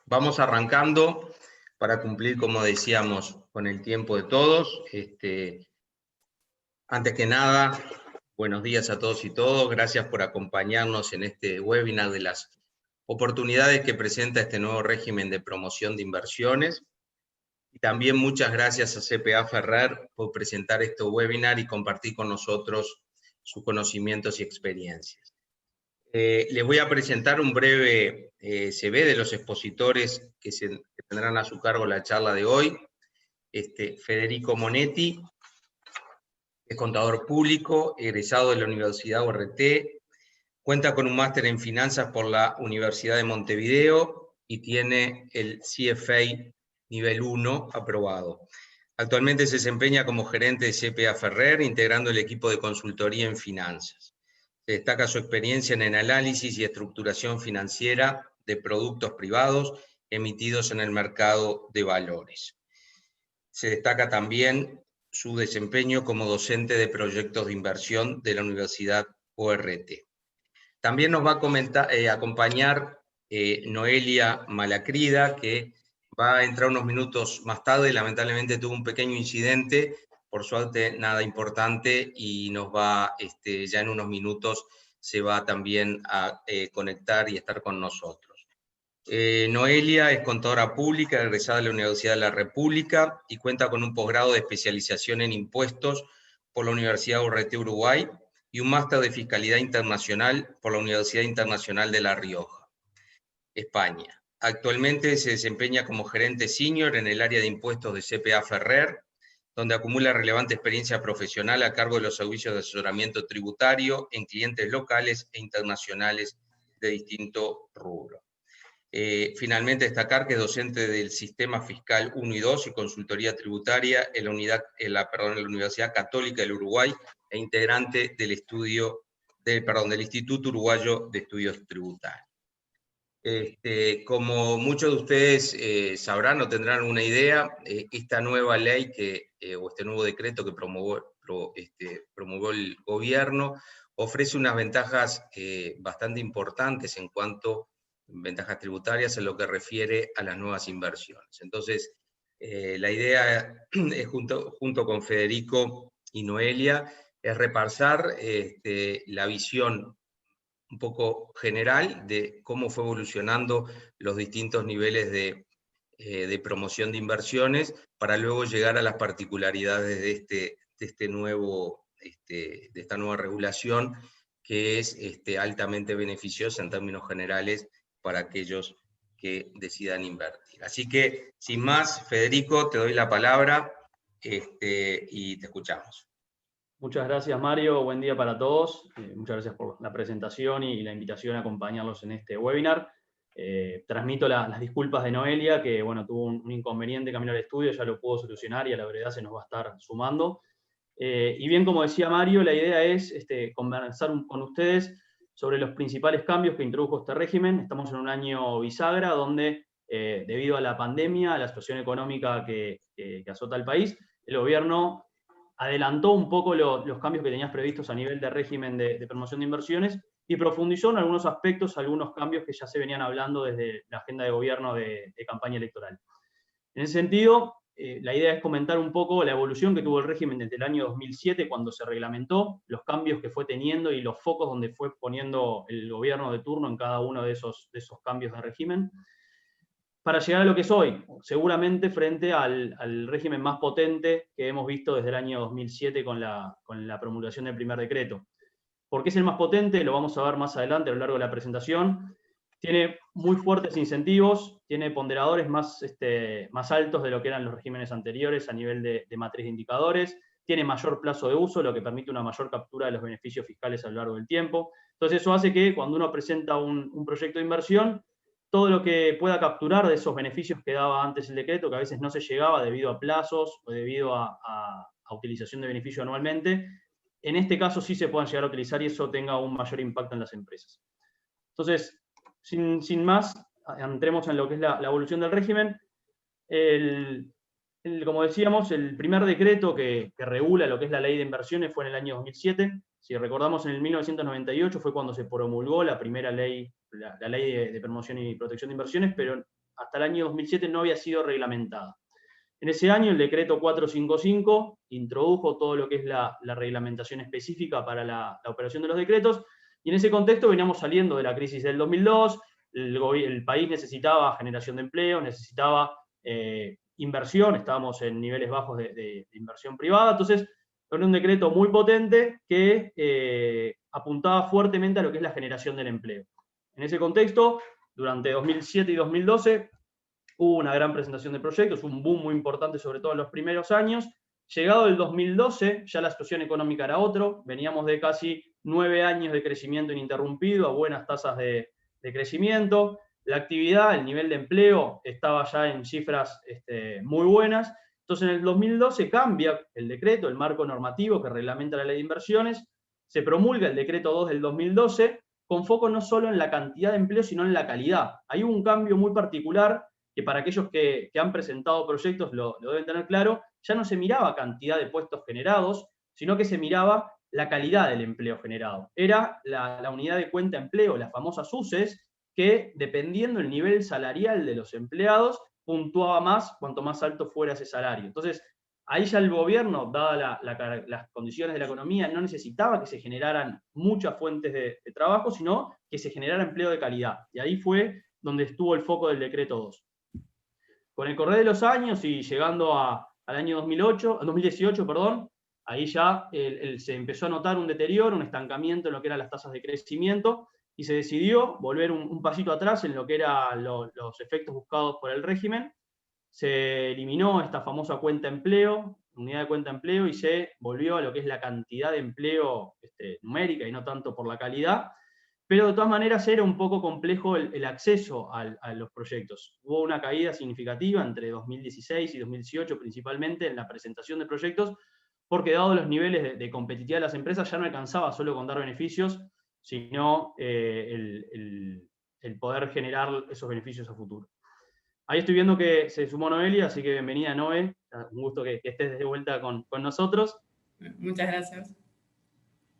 Vamos arrancando para cumplir, como decíamos, con el tiempo de todos. Antes que nada, buenos días a todos y todas. Gracias por acompañarnos en este webinar de las oportunidades que presenta este nuevo régimen de promoción de inversiones. Y también muchas gracias a CPA Ferrer por presentar este webinar y compartir con nosotros sus conocimientos y experiencias. Les voy a presentar un breve CV de los expositores que tendrán a su cargo la charla de hoy. Federico Monetti es contador público, egresado de la Universidad URT, cuenta con un máster en finanzas por la Universidad de Montevideo y tiene el CFA nivel 1 aprobado. Actualmente se desempeña como gerente de CPA Ferrer, integrando el equipo de consultoría en finanzas. Se destaca su experiencia en el análisis y estructuración financiera de productos privados emitidos en el mercado de valores. Se destaca también su desempeño como docente de proyectos de inversión de la Universidad URT. También nos va a acompañar Noelia Malacrida, que va a entrar unos minutos más tarde. Lamentablemente tuvo un pequeño incidente, por suerte nada importante, y nos va, ya en unos minutos se va también a conectar y estar con nosotros. Noelia es contadora pública, egresada de la Universidad de la República y cuenta con un posgrado de especialización en impuestos por la Universidad URT Uruguay y un máster de Fiscalidad Internacional por la Universidad Internacional de La Rioja, España. Actualmente se desempeña como gerente senior en el área de impuestos de CPA Ferrer, donde acumula relevante experiencia profesional a cargo de los servicios de asesoramiento tributario en clientes locales e internacionales de distinto rubro. Finalmente, destacar que es docente del Sistema Fiscal 1 y 2 y Consultoría Tributaria en la Universidad Católica del Uruguay e integrante del Instituto Uruguayo de Estudios Tributarios. Como muchos de ustedes sabrán o tendrán una idea, esta nueva ley o este nuevo decreto que promulgó el gobierno ofrece unas ventajas bastante importantes en cuanto ventajas tributarias en lo que refiere a las nuevas inversiones. Entonces, la idea es junto con Federico y Noelia, es repasar la visión un poco general de cómo fue evolucionando los distintos niveles de promoción de inversiones para luego llegar a las particularidades de esta nueva regulación que es altamente beneficiosa en términos generales para aquellos que decidan invertir. Así que, sin más, Federico, te doy la palabra y te escuchamos. Muchas gracias, Mario. Buen día para todos. Muchas gracias por la presentación y la invitación a acompañarlos en este webinar. Transmito las disculpas de Noelia, que bueno, tuvo un inconveniente camino al estudio, ya lo pudo solucionar y a la brevedad se nos va a estar sumando. Y bien, como decía Mario, la idea es conversar con ustedes sobre los principales cambios que introdujo este régimen. Estamos en un año bisagra donde, debido a la pandemia, a la situación económica que azota al país, el gobierno adelantó un poco los cambios que tenías previstos a nivel de régimen de promoción de inversiones y profundizó en algunos aspectos, algunos cambios que ya se venían hablando desde la agenda de gobierno de campaña electoral. En ese sentido, la idea es comentar un poco la evolución que tuvo el régimen desde el año 2007, cuando se reglamentó, los cambios que fue teniendo y los focos donde fue poniendo el gobierno de turno en cada uno de esos cambios de régimen, para llegar a lo que es hoy, seguramente frente al régimen más potente que hemos visto desde el año 2007 con la promulgación del primer decreto. ¿Por qué es el más potente? Lo vamos a ver más adelante a lo largo de la presentación. Tiene muy fuertes incentivos, tiene ponderadores más altos de lo que eran los regímenes anteriores a nivel de matriz de indicadores, tiene mayor plazo de uso, lo que permite una mayor captura de los beneficios fiscales a lo largo del tiempo. Entonces eso hace que cuando uno presenta un proyecto de inversión, todo lo que pueda capturar de esos beneficios que daba antes el decreto, que a veces no se llegaba debido a plazos o debido a utilización de beneficio anualmente, en este caso sí se puedan llegar a utilizar y eso tenga un mayor impacto en las empresas. Entonces, sin más, entremos en lo que es la evolución del régimen. Como decíamos, el primer decreto que regula lo que es la ley de inversiones fue en el año 2007. Si recordamos, en el 1998 fue cuando se promulgó la primera ley, la ley de promoción y protección de inversiones, pero hasta el año 2007 no había sido reglamentada. En ese año el decreto 455 introdujo todo lo que es la reglamentación específica para la operación de los decretos, y en ese contexto veníamos saliendo de la crisis del 2002, el país necesitaba generación de empleo, necesitaba inversión, estábamos en niveles bajos de inversión privada, entonces era un decreto muy potente que apuntaba fuertemente a lo que es la generación del empleo. En ese contexto, durante 2007 y 2012, hubo una gran presentación de proyectos, un boom muy importante, sobre todo en los primeros años. Llegado el 2012, ya la situación económica era otro, veníamos de casi 9 años de crecimiento ininterrumpido, a buenas tasas de crecimiento, la actividad, el nivel de empleo estaba ya en cifras muy buenas. Entonces en el 2012 cambia el decreto, el marco normativo que reglamenta la ley de inversiones, se promulga el decreto 2 del 2012, con foco no solo en la cantidad de empleo, sino en la calidad. Hay un cambio muy particular que para aquellos que han presentado proyectos lo deben tener claro, ya no se miraba cantidad de puestos generados, sino que se miraba la calidad del empleo generado. Era la unidad de cuenta empleo, las famosas UCES, que dependiendo del nivel salarial de los empleados, puntuaba más cuanto más alto fuera ese salario. Entonces, ahí ya el gobierno, dadas las condiciones de la economía, no necesitaba que se generaran muchas fuentes de trabajo, sino que se generara empleo de calidad. Y ahí fue donde estuvo el foco del decreto 2. Con el correr de los años y llegando al año 2018, ahí ya se empezó a notar un deterioro, un estancamiento en lo que eran las tasas de crecimiento, y se decidió volver un pasito atrás en lo que eran los efectos buscados por el régimen. Se eliminó esta famosa cuenta empleo, unidad de cuenta empleo, y se volvió a lo que es la cantidad de empleo numérica y no tanto por la calidad. Pero de todas maneras era un poco complejo el acceso a los proyectos. Hubo una caída significativa entre 2016 y 2018 principalmente en la presentación de proyectos, porque dado los niveles de competitividad de las empresas ya no alcanzaba solo con dar beneficios, sino el poder generar esos beneficios a futuro. Ahí estoy viendo que se sumó Noelia, así que bienvenida Noé, un gusto que estés de vuelta con nosotros. Muchas gracias.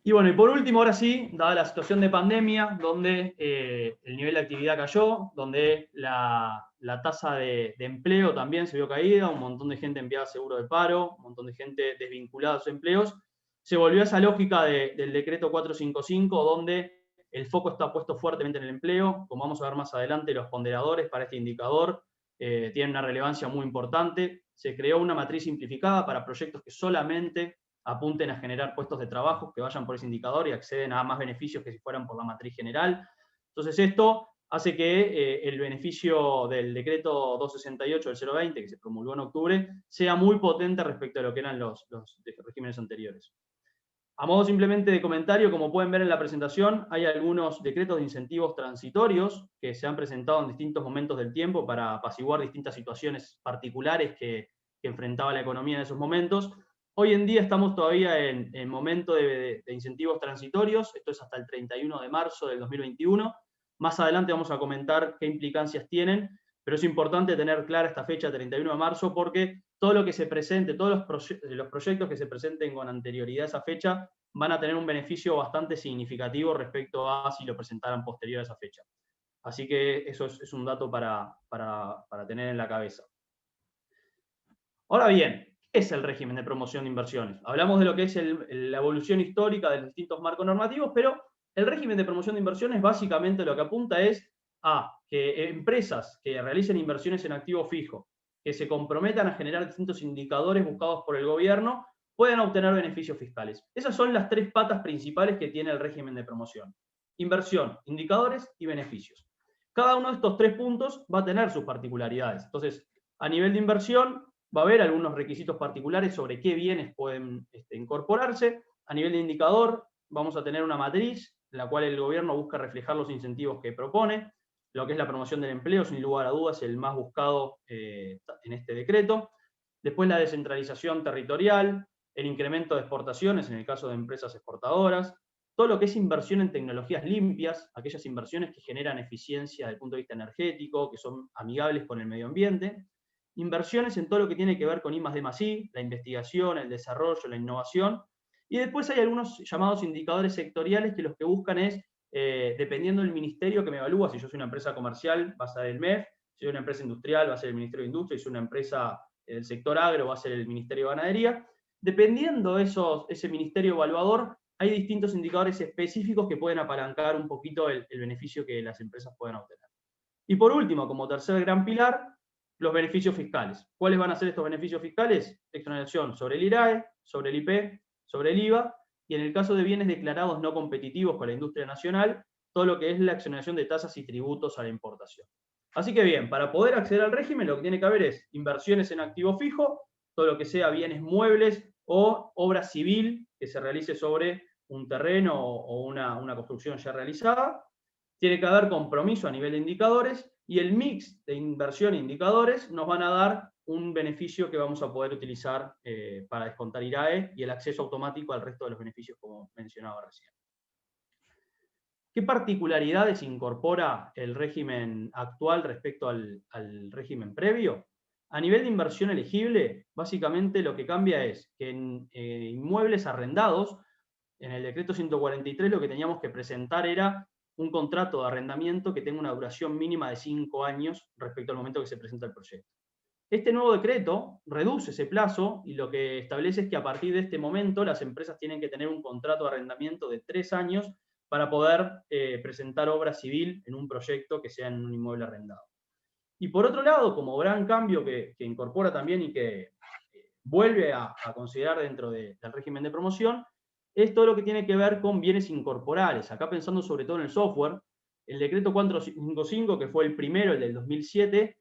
Y bueno, y por último, ahora sí, dada la situación de pandemia, donde el nivel de actividad cayó, donde la tasa de empleo también se vio caída, un montón de gente enviada a seguro de paro, un montón de gente desvinculada a sus empleos, se volvió a esa lógica del decreto 455, donde el foco está puesto fuertemente en el empleo. Como vamos a ver más adelante, los ponderadores para este indicador tienen una relevancia muy importante. Se creó una matriz simplificada para proyectos que solamente apunten a generar puestos de trabajo, que vayan por ese indicador y acceden a más beneficios que si fueran por la matriz general. Entonces esto hace que el beneficio del decreto 268 del 020, que se promulgó en octubre, sea muy potente respecto a lo que eran los regímenes anteriores. A modo simplemente de comentario, como pueden ver en la presentación, hay algunos decretos de incentivos transitorios que se han presentado en distintos momentos del tiempo para apaciguar distintas situaciones particulares que enfrentaba la economía en esos momentos. Hoy en día estamos todavía en momento de incentivos transitorios, esto es hasta el 31 de marzo del 2021. Más adelante vamos a comentar qué implicancias tienen, pero es importante tener clara esta fecha, 31 de marzo, porque todo lo que se presente, todos los proyectos que se presenten con anterioridad a esa fecha, van a tener un beneficio bastante significativo respecto a si lo presentaran posterior a esa fecha. Así que eso es un dato para tener en la cabeza. Ahora bien, ¿qué es el régimen de promoción de inversiones? Hablamos de lo que es la evolución histórica de los distintos marcos normativos, pero el régimen de promoción de inversiones básicamente lo que apunta es a que empresas que realicen inversiones en activo fijo, que se comprometan a generar distintos indicadores buscados por el gobierno, puedan obtener beneficios fiscales. Esas son las tres patas principales que tiene el régimen de promoción: inversión, indicadores y beneficios. Cada uno de estos tres puntos va a tener sus particularidades. Entonces, a nivel de inversión, va a haber algunos requisitos particulares sobre qué bienes pueden incorporarse. A nivel de indicador, vamos a tener una matriz en la cual el gobierno busca reflejar los incentivos que propone. Lo que es la promoción del empleo, sin lugar a dudas, es el más buscado en este decreto. Después la descentralización territorial, el incremento de exportaciones en el caso de empresas exportadoras, todo lo que es inversión en tecnologías limpias, aquellas inversiones que generan eficiencia desde el punto de vista energético, que son amigables con el medio ambiente, inversiones en todo lo que tiene que ver con I+D+I, la investigación, el desarrollo, la innovación, y después hay algunos llamados indicadores sectoriales que los que buscan es, dependiendo del ministerio que me evalúa, si yo soy una empresa comercial, va a ser el MEF, Si es una empresa industrial va a ser el Ministerio de Industria, si es una empresa del sector agro va a ser el Ministerio de Ganadería. Dependiendo ese ministerio evaluador, hay distintos indicadores específicos que pueden apalancar un poquito el beneficio que las empresas puedan obtener. Y por último, como tercer gran pilar, los beneficios fiscales. ¿Cuáles van a ser estos beneficios fiscales? Exoneración sobre el IRAE, sobre el IP, sobre el IVA, y en el caso de bienes declarados no competitivos para la industria nacional, todo lo que es la exoneración de tasas y tributos a la importación. Así que bien, para poder acceder al régimen lo que tiene que haber es inversiones en activo fijo, todo lo que sea bienes muebles o obra civil que se realice sobre un terreno o una construcción ya realizada. Tiene que haber compromiso a nivel de indicadores y el mix de inversión e indicadores nos van a dar un beneficio que vamos a poder utilizar para descontar IRAE y el acceso automático al resto de los beneficios como mencionaba recién. ¿Qué particularidades incorpora el régimen actual respecto al régimen previo? A nivel de inversión elegible, básicamente lo que cambia es que en inmuebles arrendados, en el decreto 143 lo que teníamos que presentar era un contrato de arrendamiento que tenga una duración mínima de 5 años respecto al momento que se presenta el proyecto. Este nuevo decreto reduce ese plazo y lo que establece es que a partir de este momento las empresas tienen que tener un contrato de arrendamiento de 3 años para poder presentar obra civil en un proyecto que sea en un inmueble arrendado. Y por otro lado, como gran cambio que incorpora también y que vuelve a considerar dentro del régimen de promoción, es todo lo que tiene que ver con bienes incorporales. Acá pensando sobre todo en el software, el decreto 455, que fue el primero, el del 2007,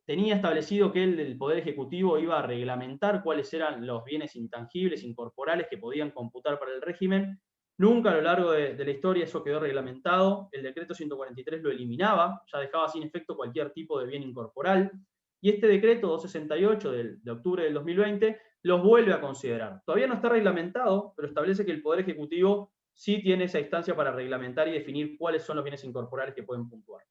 tenía establecido que el Poder Ejecutivo iba a reglamentar cuáles eran los bienes intangibles, incorporales que podían computar para el régimen. Nunca a lo largo de la historia eso quedó reglamentado. El decreto 143 lo eliminaba, ya dejaba sin efecto cualquier tipo de bien incorporal. Y este decreto 268 de octubre del 2020 los vuelve a considerar. Todavía no está reglamentado, pero establece que el Poder Ejecutivo sí tiene esa instancia para reglamentar y definir cuáles son los bienes incorporales que pueden puntuar.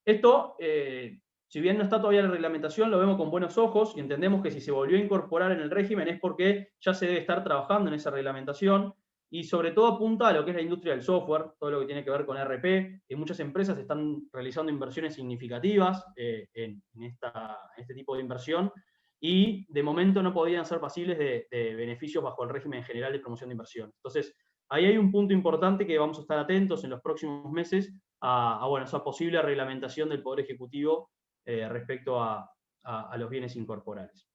Esto, si bien no está todavía en la reglamentación, lo vemos con buenos ojos y entendemos que si se volvió a incorporar en el régimen es porque ya se debe estar trabajando en esa reglamentación y sobre todo apunta a lo que es la industria del software, todo lo que tiene que ver con ERP, que muchas empresas están realizando inversiones significativas en este tipo de inversión y de momento no podían ser pasibles de beneficios bajo el régimen general de promoción de inversión. Entonces, ahí hay un punto importante que vamos a estar atentos en los próximos meses a esa posible reglamentación del Poder Ejecutivo respecto a los bienes incorporales.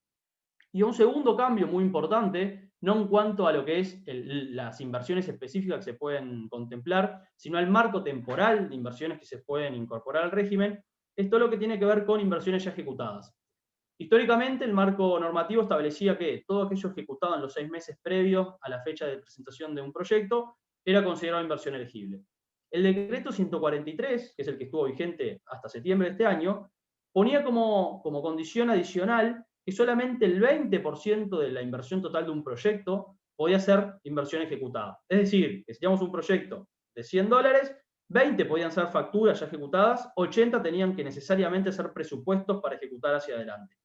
Y un segundo cambio muy importante, no en cuanto a lo que es las inversiones específicas que se pueden contemplar, sino al marco temporal de inversiones que se pueden incorporar al régimen, es todo lo que tiene que ver con inversiones ya ejecutadas. Históricamente, el marco normativo establecía que todo aquello ejecutado en los 6 meses previos a la fecha de presentación de un proyecto era considerado inversión elegible. El decreto 143, que es el que estuvo vigente hasta septiembre de este año, ponía como condición adicional que solamente el 20% de la inversión total de un proyecto podía ser inversión ejecutada. Es decir, que si teníamos un proyecto de $100, 20 podían ser facturas ya ejecutadas, 80 tenían que necesariamente ser presupuestos para ejecutar hacia adelante.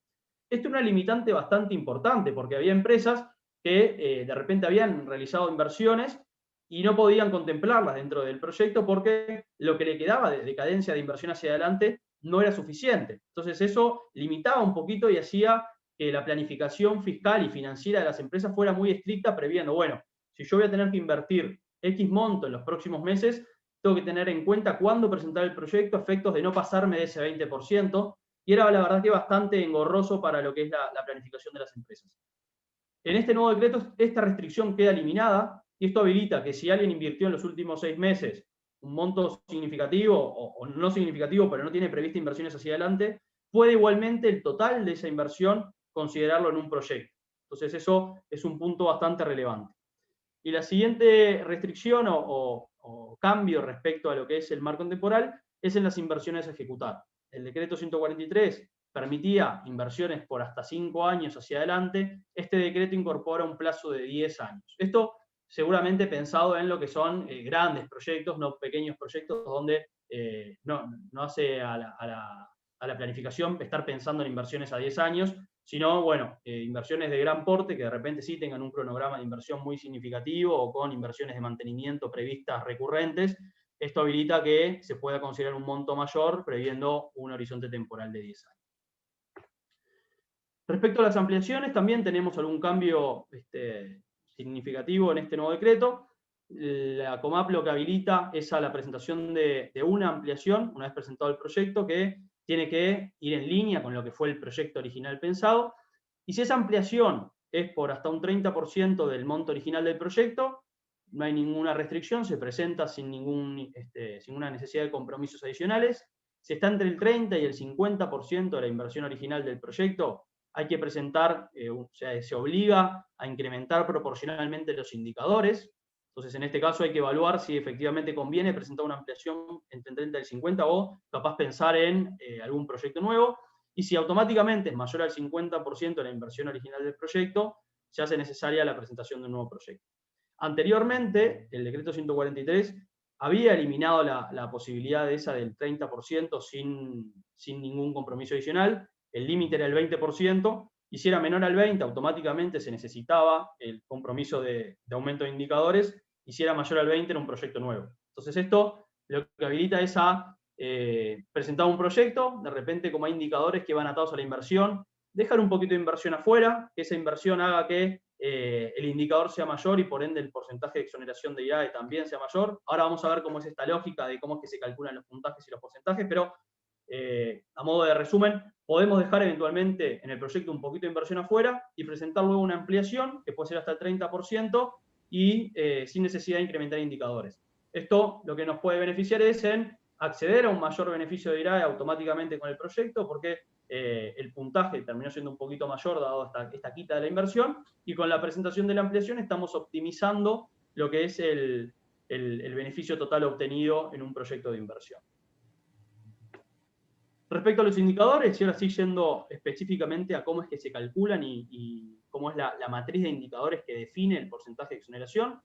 Esto es una limitante bastante importante, porque había empresas que de repente habían realizado inversiones y no podían contemplarlas dentro del proyecto porque lo que le quedaba de cadencia de inversión hacia adelante no era suficiente. Entonces eso limitaba un poquito y hacía que la planificación fiscal y financiera de las empresas fuera muy estricta, previendo, bueno, si yo voy a tener que invertir X monto en los próximos meses, tengo que tener en cuenta cuándo presentar el proyecto, a efectos de no pasarme de ese 20%, y era la verdad que bastante engorroso para lo que es la planificación de las empresas. En este nuevo decreto, esta restricción queda eliminada, y esto habilita que si alguien invirtió en los últimos 6 meses un monto significativo o no significativo, pero no tiene prevista inversiones hacia adelante, puede igualmente el total de esa inversión considerarlo en un proyecto. Entonces eso es un punto bastante relevante. Y la siguiente restricción o cambio respecto a lo que es el marco temporal es en las inversiones a ejecutar. El decreto 143 permitía inversiones por hasta 5 años hacia adelante. Este decreto incorpora un plazo de 10 años. Esto seguramente pensado en lo que son grandes proyectos, no pequeños proyectos, donde no hace a la planificación estar pensando en inversiones a 10 años, sino, bueno, inversiones de gran porte que de repente sí tengan un cronograma de inversión muy significativo o con inversiones de mantenimiento previstas recurrentes. esto habilita que se pueda considerar un monto mayor, previendo un horizonte temporal de 10 años. Respecto a las ampliaciones, también tenemos algún cambio significativo en este nuevo decreto. La COMAP lo que habilita es a la presentación de una ampliación, una vez presentado el proyecto, que tiene que ir en línea con lo que fue el proyecto original pensado, y si esa ampliación es por hasta un 30% del monto original del proyecto, no hay ninguna restricción, se presenta sin ninguna necesidad de compromisos adicionales. Si está entre el 30 y el 50% de la inversión original del proyecto, hay que presentar, o sea, se obliga a incrementar proporcionalmente los indicadores. Entonces, en este caso hay que evaluar si efectivamente conviene presentar una ampliación entre el 30 y el 50 o capaz pensar en algún proyecto nuevo. Y si automáticamente es mayor al 50% de la inversión original del proyecto, se hace necesaria la presentación de un nuevo proyecto. Anteriormente, el decreto 143 había eliminado la posibilidad de esa del 30% sin ningún compromiso adicional. El límite era el 20%, y si era menor al 20%, automáticamente se necesitaba el compromiso de aumento de indicadores, y si era mayor al 20% era un proyecto nuevo. Entonces esto lo que habilita es a presentar un proyecto, de repente como hay indicadores que van atados a la inversión, dejar un poquito de inversión afuera, que esa inversión haga que el indicador sea mayor y por ende el porcentaje de exoneración de IRAE también sea mayor. Ahora vamos a ver cómo es esta lógica de cómo es que se calculan los puntajes y los porcentajes, pero a modo de resumen, podemos dejar eventualmente en el proyecto un poquito de inversión afuera y presentar luego una ampliación que puede ser hasta el 30% y sin necesidad de incrementar indicadores. Esto lo que nos puede beneficiar es en acceder a un mayor beneficio de IRAE automáticamente con el proyecto, porque el puntaje terminó siendo un poquito mayor dado esta quita de la inversión, y con la presentación de la ampliación estamos optimizando lo que es el beneficio total obtenido en un proyecto de inversión. Respecto a los indicadores, y ahora sí yendo específicamente a cómo es que se calculan y cómo es la matriz de indicadores que define el porcentaje de exoneración,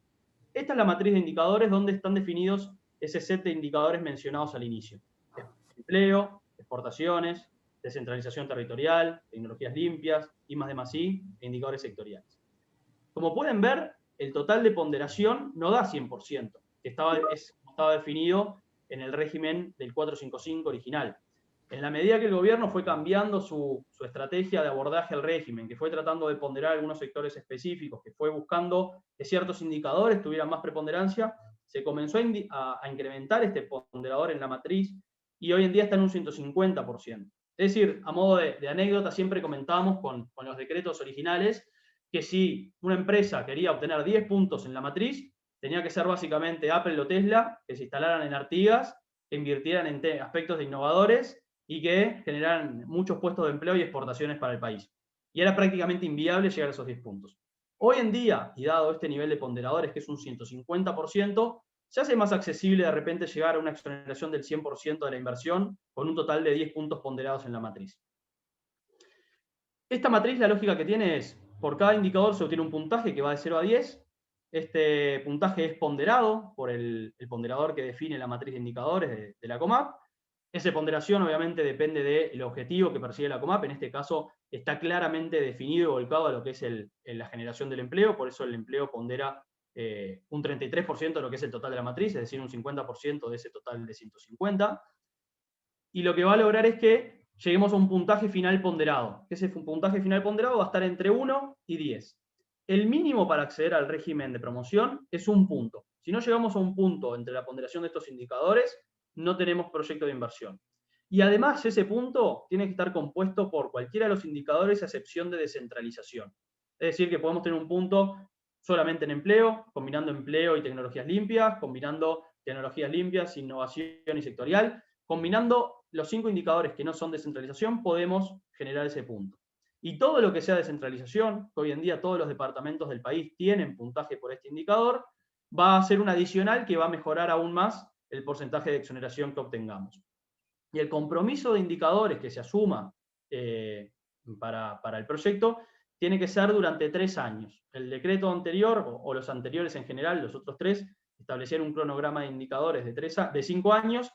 esta es la matriz de indicadores donde están definidos ese set de indicadores mencionados al inicio. Empleo, exportaciones, descentralización territorial, tecnologías limpias, I+D+I e indicadores sectoriales. Como pueden ver, el total de ponderación no da 100%, que estaba definido en el régimen del 455 original. En la medida que el gobierno fue cambiando su estrategia de abordaje al régimen, que fue tratando de ponderar algunos sectores específicos, que fue buscando que ciertos indicadores tuvieran más preponderancia, se comenzó a incrementar este ponderador en la matriz y hoy en día está en un 150%. Es decir, a modo de anécdota, siempre comentábamos con los decretos originales que si una empresa quería obtener 10 puntos en la matriz, tenía que ser básicamente Apple o Tesla, que se instalaran en Artigas, que invirtieran en aspectos de innovadores y que generaran muchos puestos de empleo y exportaciones para el país. Y era prácticamente inviable llegar a esos 10 puntos. Hoy en día, y dado este nivel de ponderadores, que es un 150%, se hace más accesible de repente llegar a una exoneración del 100% de la inversión con un total de 10 puntos ponderados en la matriz. Esta matriz, la lógica que tiene es, por cada indicador se obtiene un puntaje que va de 0 a 10. Este puntaje es ponderado por el ponderador que define la matriz de indicadores de la COMAP. Esa ponderación obviamente depende del objetivo que persigue la COMAP. En este caso está claramente definido y volcado a lo que es la generación del empleo, por eso el empleo pondera un 33% de lo que es el total de la matriz, es decir, un 50% de ese total de 150. Y lo que va a lograr es que lleguemos a un puntaje final ponderado. Ese puntaje final ponderado va a estar entre 1 y 10. El mínimo para acceder al régimen de promoción es 1 punto. Si no llegamos a 1 punto entre la ponderación de estos indicadores, no tenemos proyecto de inversión. Y además ese punto tiene que estar compuesto por cualquiera de los indicadores a excepción de descentralización. Es decir, que podemos tener un punto solamente en empleo, combinando empleo y tecnologías limpias, combinando tecnologías limpias, innovación y sectorial. Combinando los 5 indicadores que no son descentralización, podemos generar ese punto. Y todo lo que sea descentralización, que hoy en día todos los departamentos del país tienen puntaje por este indicador, va a ser un adicional que va a mejorar aún más el porcentaje de exoneración que obtengamos. Y el compromiso de indicadores que se asuma para el proyecto tiene que ser durante 3 años. El decreto anterior, o los anteriores en general, los otros 3, establecían un cronograma de indicadores de 5 años.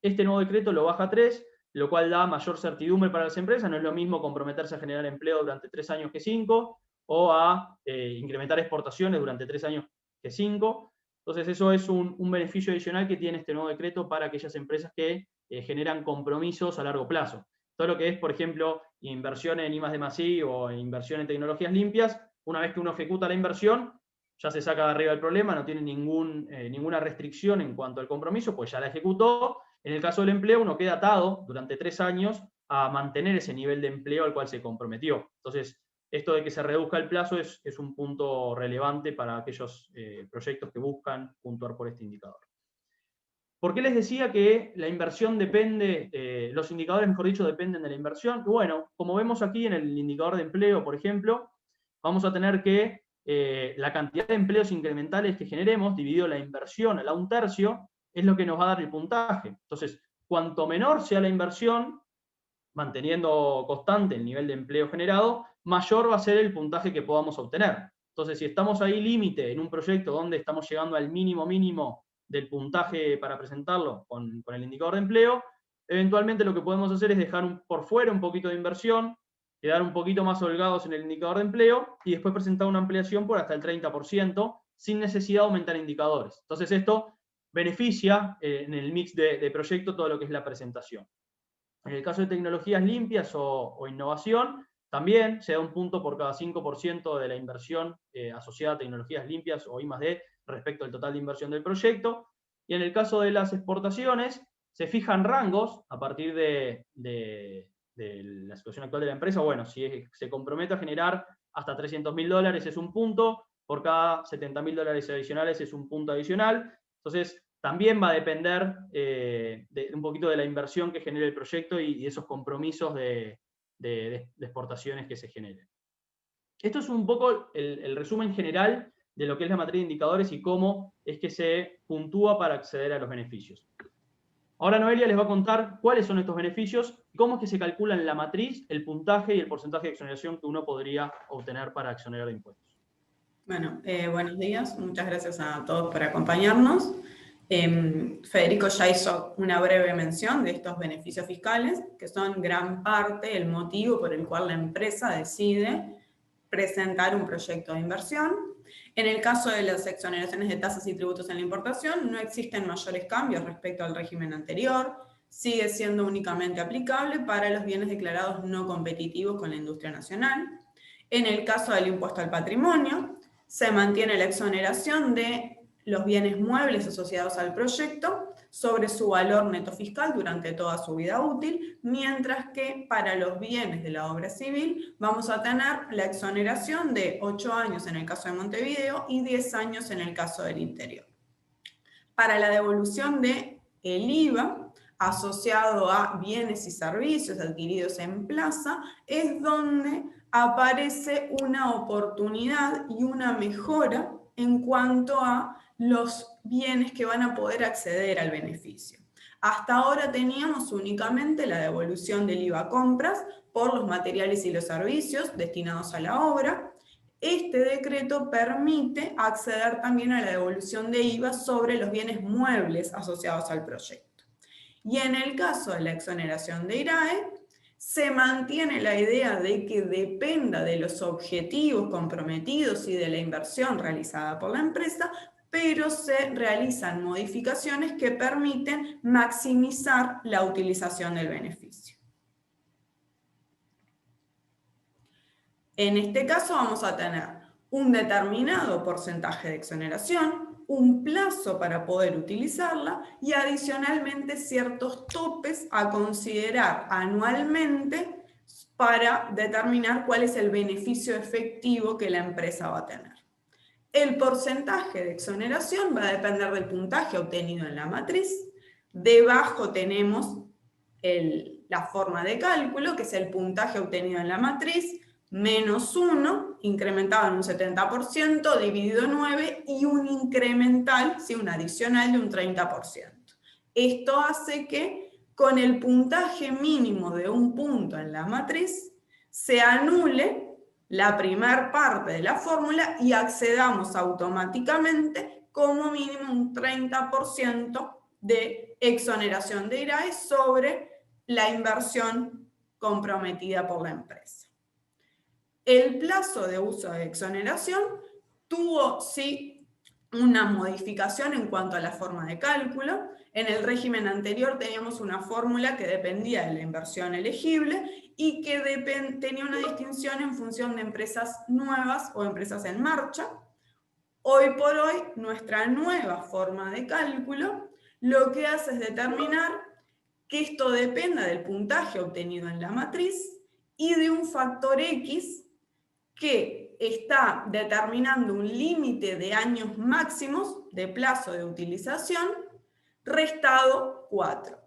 Este nuevo decreto lo baja a 3, lo cual da mayor certidumbre para las empresas. No es lo mismo comprometerse a generar empleo durante 3 años que 5, o a incrementar exportaciones durante 3 años que 5. Entonces eso es un beneficio adicional que tiene este nuevo decreto para aquellas empresas que generan compromisos a largo plazo. Todo lo que es, por ejemplo, inversión en I+D+I o inversión en tecnologías limpias, una vez que uno ejecuta la inversión, ya se saca de arriba el problema, no tiene ninguna restricción en cuanto al compromiso, pues ya la ejecutó. En el caso del empleo, uno queda atado durante 3 años a mantener ese nivel de empleo al cual se comprometió. Entonces, esto de que se reduzca el plazo es un punto relevante para aquellos proyectos que buscan puntuar por este indicador. ¿Por qué les decía que la inversión depende, los indicadores, mejor dicho, dependen de la inversión? Bueno, como vemos aquí en el indicador de empleo, por ejemplo, vamos a tener que la cantidad de empleos incrementales que generemos, dividido la inversión a la 1/3, es lo que nos va a dar el puntaje. Entonces, cuanto menor sea la inversión, manteniendo constante el nivel de empleo generado, mayor va a ser el puntaje que podamos obtener. Entonces, si estamos ahí límite en un proyecto donde estamos llegando al mínimo del puntaje para presentarlo con el indicador de empleo, eventualmente lo que podemos hacer es dejar por fuera un poquito de inversión, quedar un poquito más holgados en el indicador de empleo y después presentar una ampliación por hasta el 30% sin necesidad de aumentar indicadores. Entonces esto beneficia en el mix de proyecto todo lo que es la presentación. En el caso de tecnologías limpias o innovación, también se da un punto por cada 5% de la inversión asociada a tecnologías limpias o I+D respecto al total de inversión del proyecto. Y en el caso de las exportaciones, se fijan rangos a partir de la situación actual de la empresa. Bueno, si se compromete a generar hasta $300.000 es un punto, por cada $70.000 adicionales es un punto adicional. Entonces, también va a depender un poquito de la inversión que genere el proyecto y esos compromisos de exportaciones que se generen. Esto es un poco el resumen general de lo que es la matriz de indicadores y cómo es que se puntúa para acceder a los beneficios. Ahora Noelia les va a contar cuáles son estos beneficios y cómo es que se calcula en la matriz el puntaje y el porcentaje de exoneración que uno podría obtener para exonerar de impuestos. Bueno, buenos días. Muchas gracias a todos por acompañarnos. Federico ya hizo una breve mención de estos beneficios fiscales, que son gran parte el motivo por el cual la empresa decide presentar un proyecto de inversión. En el caso de las exoneraciones de tasas y tributos en la importación, no existen mayores cambios respecto al régimen anterior, sigue siendo únicamente aplicable para los bienes declarados no competitivos con la industria nacional. En el caso del impuesto al patrimonio, se mantiene la exoneración de los bienes muebles asociados al proyecto sobre su valor neto fiscal durante toda su vida útil, mientras que para los bienes de la obra civil vamos a tener la exoneración de 8 años en el caso de Montevideo y 10 años en el caso del interior. Para la devolución del IVA asociado a bienes y servicios adquiridos en plaza es donde aparece una oportunidad y una mejora en cuanto a los bienes que van a poder acceder al beneficio. Hasta ahora teníamos únicamente la devolución del IVA compras por los materiales y los servicios destinados a la obra. Este decreto permite acceder también a la devolución de IVA sobre los bienes muebles asociados al proyecto. Y en el caso de la exoneración de IRAE, se mantiene la idea de que dependa de los objetivos comprometidos y de la inversión realizada por la empresa, pero se realizan modificaciones que permiten maximizar la utilización del beneficio. En este caso vamos a tener un determinado porcentaje de exoneración, un plazo para poder utilizarla y adicionalmente ciertos topes a considerar anualmente para determinar cuál es el beneficio efectivo que la empresa va a tener. El porcentaje de exoneración va a depender del puntaje obtenido en la matriz. Debajo tenemos la forma de cálculo, que es el puntaje obtenido en la matriz, menos 1, incrementado en un 70%, dividido en 9, y un incremental, ¿sí? Un adicional de un 30%. Esto hace que con el puntaje mínimo de un punto en la matriz se anule la primera parte de la fórmula y accedamos automáticamente como mínimo un 30% de exoneración de IRAE sobre la inversión comprometida por la empresa. El plazo de uso de exoneración tuvo, sí, una modificación en cuanto a la forma de cálculo. En el régimen anterior teníamos una fórmula que dependía de la inversión elegible y que tenía una distinción en función de empresas nuevas o empresas en marcha. Hoy por hoy, nuestra nueva forma de cálculo lo que hace es determinar que esto dependa del puntaje obtenido en la matriz y de un factor X que está determinando un límite de años máximos de plazo de utilización restado 4.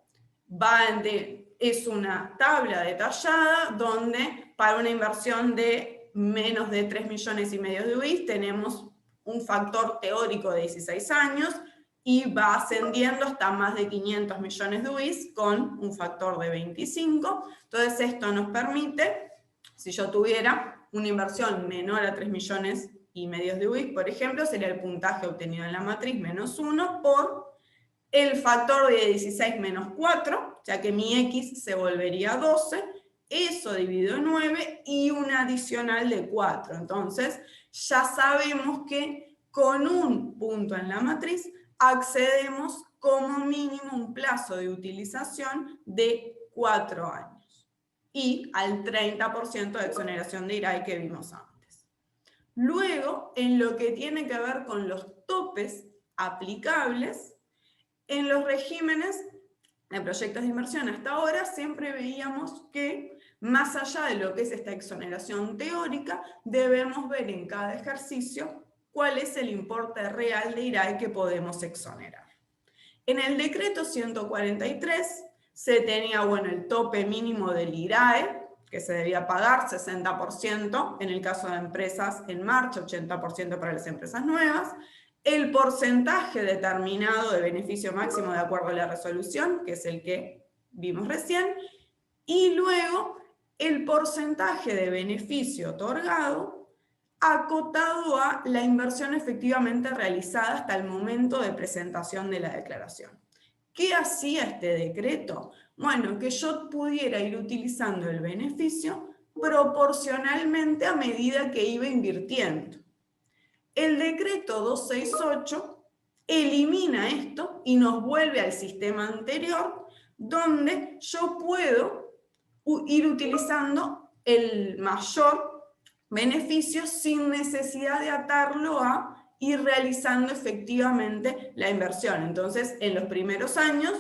Es una tabla detallada donde para una inversión de menos de 3,5 millones de UIs tenemos un factor teórico de 16 años y va ascendiendo hasta más de 500 millones de UIs con un factor de 25. Entonces esto nos permite, si yo tuviera una inversión menor a 3,5 millones de UIs, por ejemplo, sería el puntaje obtenido en la matriz menos 1 por el factor de 16 menos 4, ya que mi X se volvería 12, eso dividido en 9 y un adicional de 4. Entonces, ya sabemos que con un punto en la matriz accedemos como mínimo un plazo de utilización de 4 años y al 30% de exoneración de IRAE que vimos antes. Luego, en lo que tiene que ver con los topes aplicables, en los regímenes de proyectos de inversión hasta ahora siempre veíamos que más allá de lo que es esta exoneración teórica, debemos ver en cada ejercicio cuál es el importe real de IRAE que podemos exonerar. En el decreto 143 se tenía, el tope mínimo del IRAE, que se debía pagar 60% en el caso de empresas en marcha, 80% para las empresas nuevas, el porcentaje determinado de beneficio máximo de acuerdo a la resolución, que es el que vimos recién, y luego el porcentaje de beneficio otorgado acotado a la inversión efectivamente realizada hasta el momento de presentación de la declaración. ¿Qué hacía este decreto? Que yo pudiera ir utilizando el beneficio proporcionalmente a medida que iba invirtiendo. El decreto 268 elimina esto y nos vuelve al sistema anterior, donde yo puedo ir utilizando el mayor beneficio sin necesidad de atarlo a ir realizando efectivamente la inversión. Entonces, en los primeros años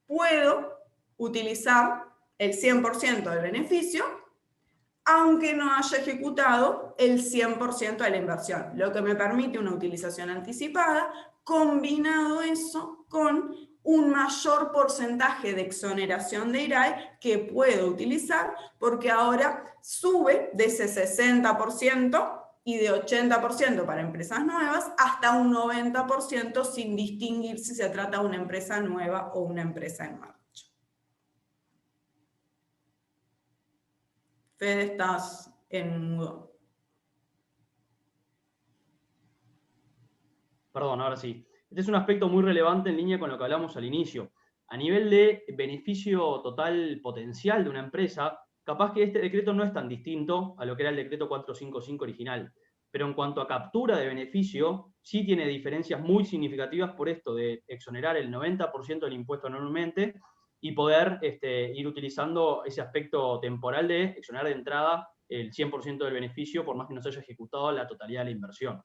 puedo utilizar el 100% del beneficio, aunque no haya ejecutado el 100% de la inversión, lo que me permite una utilización anticipada, combinado eso con un mayor porcentaje de exoneración de IRAE que puedo utilizar, porque ahora sube de ese 60% y de 80% para empresas nuevas hasta un 90% sin distinguir si se trata de una empresa nueva o una empresa en marcha. Fede, estás en mudo. Perdón, ahora sí. Este es un aspecto muy relevante en línea con lo que hablamos al inicio. A nivel de beneficio total potencial de una empresa, capaz que este decreto no es tan distinto a lo que era el decreto 455 original. Pero en cuanto a captura de beneficio, sí tiene diferencias muy significativas por esto de exonerar el 90% del impuesto anualmente y poder ir utilizando ese aspecto temporal de exonerar de entrada el 100% del beneficio por más que no se haya ejecutado la totalidad de la inversión.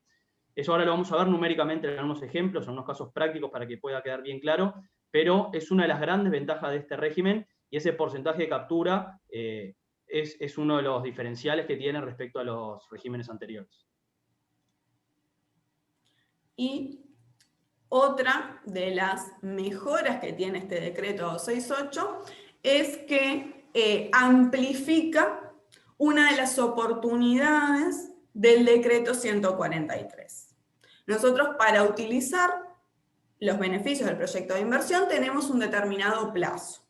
Eso ahora lo vamos a ver numéricamente en algunos ejemplos, en unos casos prácticos para que pueda quedar bien claro, pero es una de las grandes ventajas de este régimen y ese porcentaje de captura es uno de los diferenciales que tiene respecto a los regímenes anteriores. Y otra de las mejoras que tiene este decreto 268 es que amplifica una de las oportunidades del decreto 143. Nosotros, para utilizar los beneficios del proyecto de inversión, tenemos un determinado plazo.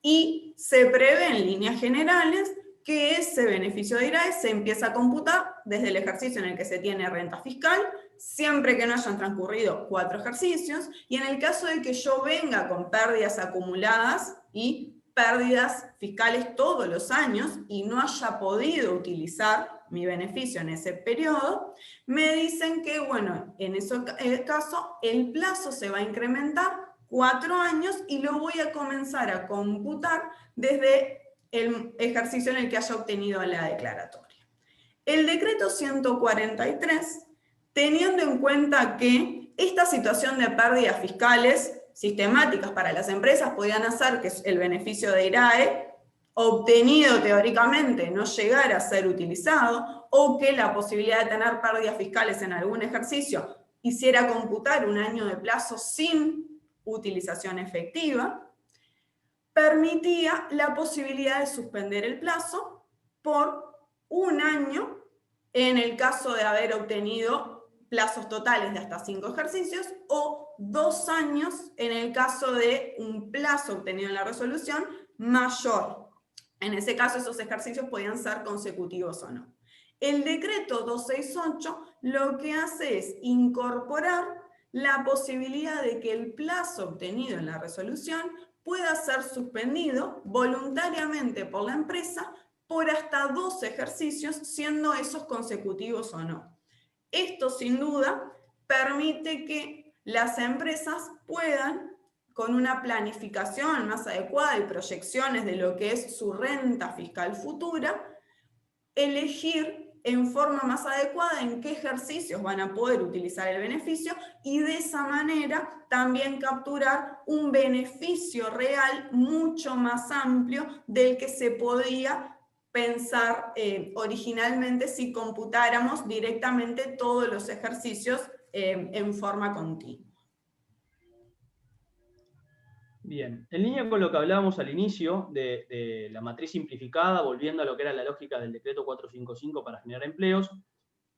Y se prevé en líneas generales que ese beneficio de IRAE se empieza a computar desde el ejercicio en el que se tiene renta fiscal, siempre que no hayan transcurrido 4 ejercicios, y en el caso de que yo venga con pérdidas acumuladas y pérdidas fiscales todos los años y no haya podido utilizar mi beneficio en ese periodo, me dicen que, bueno, en ese caso, el plazo se va a incrementar 4 años y lo voy a comenzar a computar desde el ejercicio en el que haya obtenido la declaratoria. El decreto 143, teniendo en cuenta que esta situación de pérdidas fiscales sistemáticas para las empresas podían hacer que el beneficio de IRAE obtenido teóricamente no llegara a ser utilizado, o que la posibilidad de tener pérdidas fiscales en algún ejercicio hiciera computar un año de plazo sin utilización efectiva, permitía la posibilidad de suspender el plazo por 1 año en el caso de haber obtenido plazos totales de hasta 5 ejercicios, o 2 años en el caso de un plazo obtenido en la resolución mayor. En ese caso, esos ejercicios podían ser consecutivos o no. El decreto 268 lo que hace es incorporar la posibilidad de que el plazo obtenido en la resolución pueda ser suspendido voluntariamente por la empresa por hasta 2 ejercicios, siendo esos consecutivos o no. Esto, sin duda, permite que las empresas puedan, con una planificación más adecuada y proyecciones de lo que es su renta fiscal futura, elegir en forma más adecuada en qué ejercicios van a poder utilizar el beneficio, y de esa manera también capturar un beneficio real mucho más amplio del que se podía pensar originalmente si computáramos directamente todos los ejercicios en forma continua. Bien, en línea con lo que hablábamos al inicio de la matriz simplificada, volviendo a lo que era la lógica del decreto 455 para generar empleos,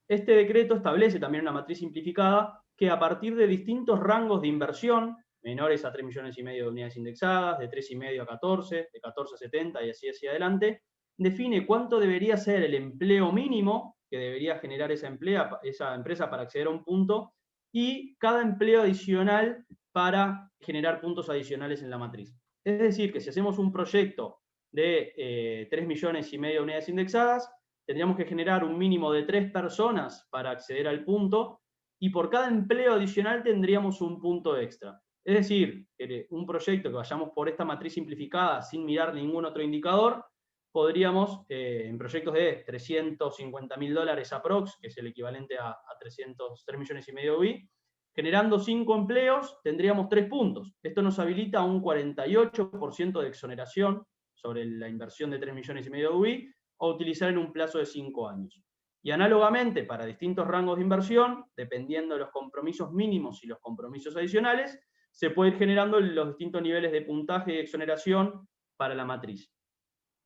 este decreto establece también una matriz simplificada que, a partir de distintos rangos de inversión, menores a 3,5 millones de unidades indexadas, de 3,5 a 14, de 14 a 70 y así hacia adelante, define cuánto debería ser el empleo mínimo que debería generar esa empresa para acceder a un punto, y cada empleo adicional para generar puntos adicionales en la matriz. Es decir, que si hacemos un proyecto de 3,5 millones de unidades indexadas, tendríamos que generar un mínimo de 3 personas para acceder al punto, y por cada empleo adicional tendríamos un punto extra. Es decir, un proyecto que vayamos por esta matriz simplificada sin mirar ningún otro indicador, podríamos, en proyectos de $350.000 aprox, que es el equivalente a 3 millones y medio de UBI, generando 5 empleos, tendríamos 3 puntos. Esto nos habilita un 48% de exoneración sobre la inversión de 3 millones y medio de UBI, a utilizar en un plazo de 5 años. Y análogamente, para distintos rangos de inversión, dependiendo de los compromisos mínimos y los compromisos adicionales, se puede ir generando los distintos niveles de puntaje y exoneración para la matriz.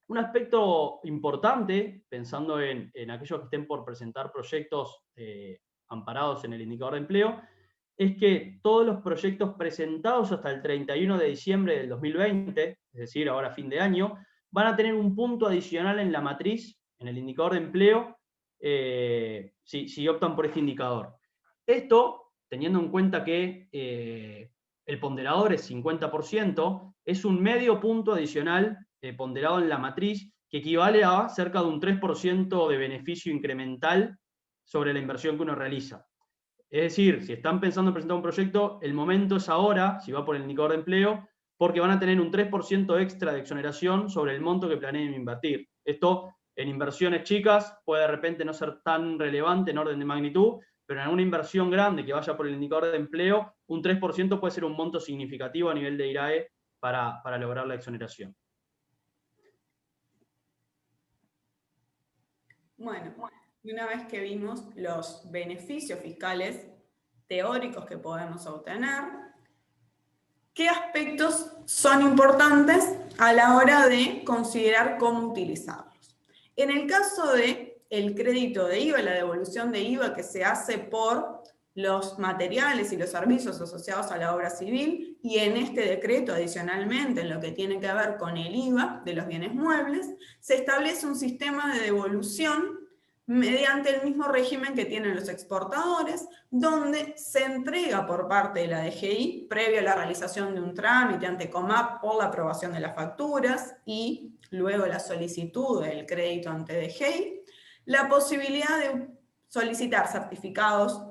Un aspecto importante, pensando en aquellos que estén por presentar proyectos amparados en el indicador de empleo, es que todos los proyectos presentados hasta el 31 de diciembre del 2020, es decir, ahora fin de año, van a tener un punto adicional en la matriz, en el indicador de empleo, si optan por este indicador. Esto, teniendo en cuenta que el ponderador es 50%, es un medio punto adicional ponderado en la matriz, que equivale a cerca de un 3% de beneficio incremental sobre la inversión que uno realiza. Es decir, si están pensando en presentar un proyecto, el momento es ahora, si va por el indicador de empleo, porque van a tener un 3% extra de exoneración sobre el monto que planeen invertir. Esto, en inversiones chicas, puede de repente no ser tan relevante en orden de magnitud, pero en alguna inversión grande que vaya por el indicador de empleo, un 3% puede ser un monto significativo a nivel de IRAE para lograr la exoneración. Bueno, una vez que vimos los beneficios fiscales teóricos que podemos obtener, ¿qué aspectos son importantes a la hora de considerar cómo utilizarlos? En el caso del crédito de IVA, la devolución de IVA que se hace por los materiales y los servicios asociados a la obra civil, y en este decreto adicionalmente en lo que tiene que ver con el IVA de los bienes muebles, se establece un sistema de devolución mediante el mismo régimen que tienen los exportadores, donde se entrega por parte de la DGI, previo a la realización de un trámite ante COMAP por la aprobación de las facturas y luego la solicitud del crédito ante DGI, la posibilidad de solicitar certificados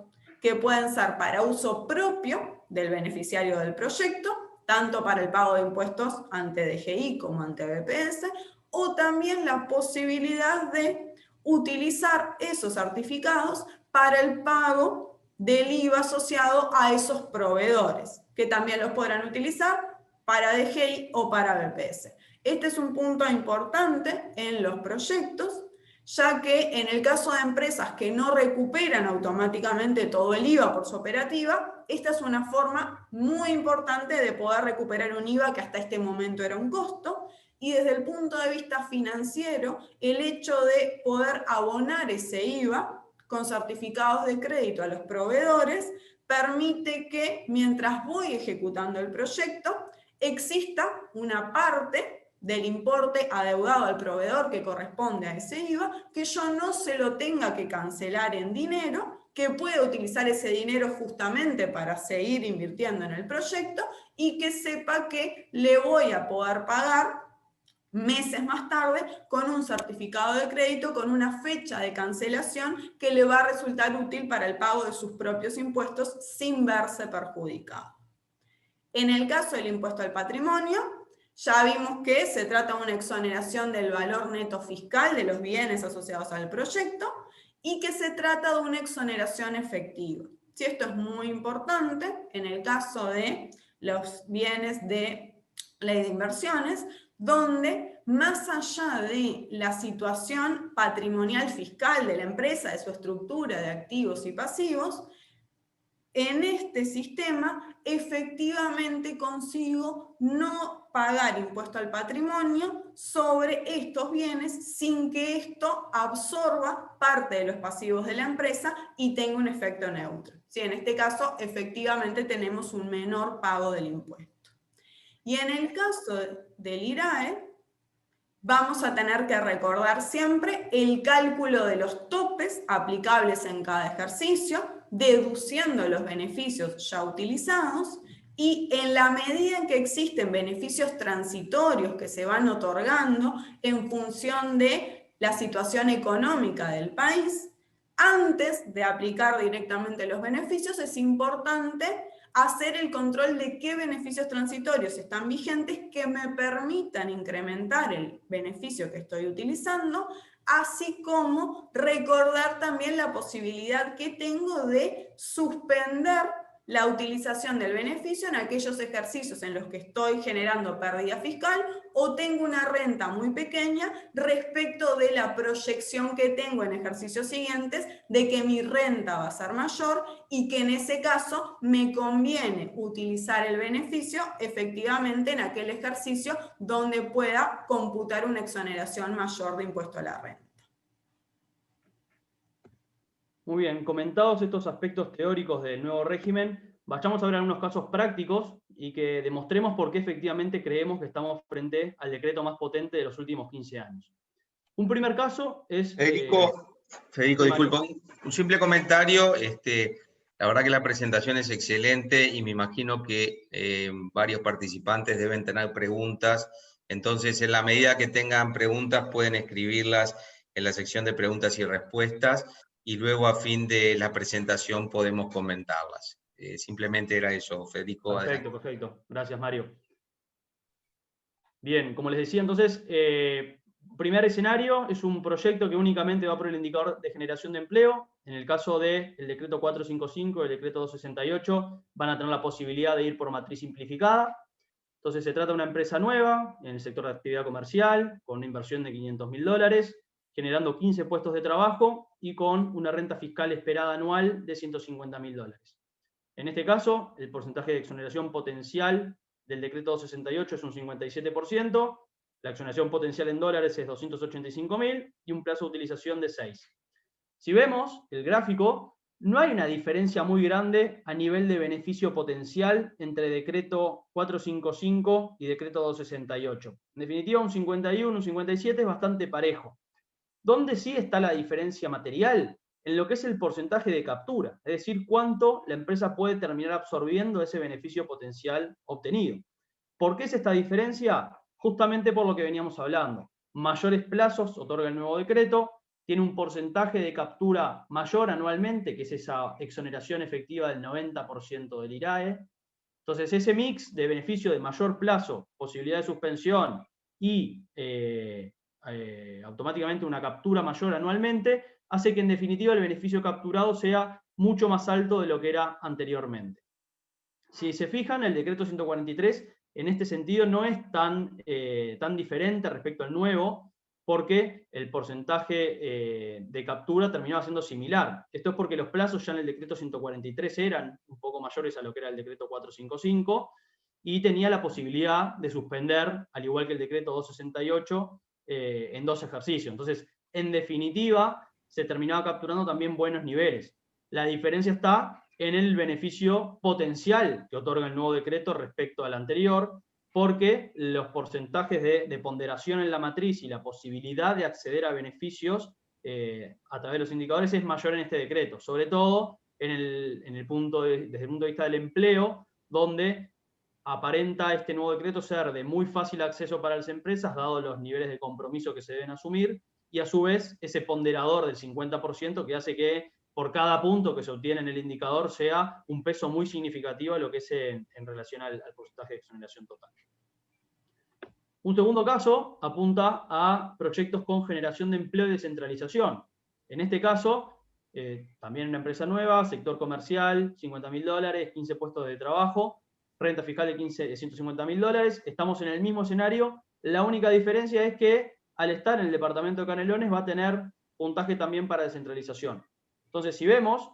que pueden ser para uso propio del beneficiario del proyecto, tanto para el pago de impuestos ante DGI como ante BPS, o también la posibilidad de utilizar esos certificados para el pago del IVA asociado a esos proveedores, que también los podrán utilizar para DGI o para BPS. Este es un punto importante en los proyectos, ya que en el caso de empresas que no recuperan automáticamente todo el IVA por su operativa, esta es una forma muy importante de poder recuperar un IVA que hasta este momento era un costo, y desde el punto de vista financiero, el hecho de poder abonar ese IVA con certificados de crédito a los proveedores permite que mientras voy ejecutando el proyecto, exista una parte del importe adeudado al proveedor que corresponde a ese IVA, que yo no se lo tenga que cancelar en dinero, que pueda utilizar ese dinero justamente para seguir invirtiendo en el proyecto y que sepa que le voy a poder pagar meses más tarde con un certificado de crédito con una fecha de cancelación que le va a resultar útil para el pago de sus propios impuestos sin verse perjudicado. En el caso del impuesto al patrimonio, ya vimos que se trata de una exoneración del valor neto fiscal de los bienes asociados al proyecto y que se trata de una exoneración efectiva. Si esto es muy importante en el caso de los bienes de ley de inversiones, donde más allá de la situación patrimonial fiscal de la empresa, de su estructura de activos y pasivos, en este sistema efectivamente consigo no pagar impuesto al patrimonio sobre estos bienes sin que esto absorba parte de los pasivos de la empresa y tenga un efecto neutro. Sí, en este caso efectivamente tenemos un menor pago del impuesto. Y en el caso del IRAE, vamos a tener que recordar siempre el cálculo de los topes aplicables en cada ejercicio, deduciendo los beneficios ya utilizados, y en la medida en que existen beneficios transitorios que se van otorgando en función de la situación económica del país, antes de aplicar directamente los beneficios es importante hacer el control de qué beneficios transitorios están vigentes que me permitan incrementar el beneficio que estoy utilizando, así como recordar también la posibilidad que tengo de suspender la utilización del beneficio en aquellos ejercicios en los que estoy generando pérdida fiscal o tengo una renta muy pequeña respecto de la proyección que tengo en ejercicios siguientes de que mi renta va a ser mayor y que en ese caso me conviene utilizar el beneficio efectivamente en aquel ejercicio donde pueda computar una exoneración mayor de impuesto a la renta. Muy bien, comentados estos aspectos teóricos del nuevo régimen, vayamos a ver algunos casos prácticos y que demostremos por qué efectivamente creemos que estamos frente al decreto más potente de los últimos 15 años. Un primer caso es... Federico, disculpa, un simple comentario. La verdad que la presentación es excelente y me imagino que varios participantes deben tener preguntas. Entonces, en la medida que tengan preguntas, pueden escribirlas en la sección de preguntas y respuestas y luego a fin de la presentación podemos comentarlas. Simplemente era eso, Federico. Perfecto, perfecto. Gracias, Mario. Bien, como les decía entonces, primer escenario es un proyecto que únicamente va por el indicador de generación de empleo. En el caso del decreto 455 y el decreto 268 van a tener la posibilidad de ir por matriz simplificada. Entonces se trata de una empresa nueva en el sector de actividad comercial, con una inversión de $500.000, generando 15 puestos de trabajo y con una renta fiscal esperada anual de $150.000. En este caso, el porcentaje de exoneración potencial del decreto 268 es un 57%, la exoneración potencial en dólares es 285.000 y un plazo de utilización de 6. Si vemos el gráfico, no hay una diferencia muy grande a nivel de beneficio potencial entre decreto 455 y decreto 268. En definitiva, un 51, un 57 es bastante parejo. ¿Dónde sí está la diferencia material? En lo que es el porcentaje de captura, es decir, cuánto la empresa puede terminar absorbiendo ese beneficio potencial obtenido. ¿Por qué es esta diferencia? Justamente por lo que veníamos hablando. Mayores plazos otorga el nuevo decreto, tiene un porcentaje de captura mayor anualmente, que es esa exoneración efectiva del 90% del IRAE. Entonces, ese mix de beneficio de mayor plazo, posibilidad de suspensión y automáticamente una captura mayor anualmente, hace que en definitiva el beneficio capturado sea mucho más alto de lo que era anteriormente. Si se fijan, el decreto 143 en este sentido no es tan diferente respecto al nuevo, porque el porcentaje de captura terminaba siendo similar. Esto es porque los plazos ya en el decreto 143 eran un poco mayores a lo que era el decreto 455, y tenía la posibilidad de suspender, al igual que el decreto 268, en 2 ejercicios. Entonces, en definitiva, se terminaba capturando también buenos niveles. La diferencia está en el beneficio potencial que otorga el nuevo decreto respecto al anterior, porque los porcentajes de ponderación en la matriz y la posibilidad de acceder a beneficios a través de los indicadores es mayor en este decreto, sobre todo desde el punto de vista del empleo, donde aparenta este nuevo decreto ser de muy fácil acceso para las empresas, dado los niveles de compromiso que se deben asumir, y a su vez ese ponderador del 50% que hace que por cada punto que se obtiene en el indicador sea un peso muy significativo a lo que es en relación al porcentaje de exoneración total. Un segundo caso apunta a proyectos con generación de empleo y descentralización. En este caso, también una empresa nueva, sector comercial, $50.000, 15 puestos de trabajo, renta fiscal de $150.000. Estamos en el mismo escenario. La única diferencia es que al estar en el departamento de Canelones va a tener puntaje también para descentralización. Entonces, si vemos,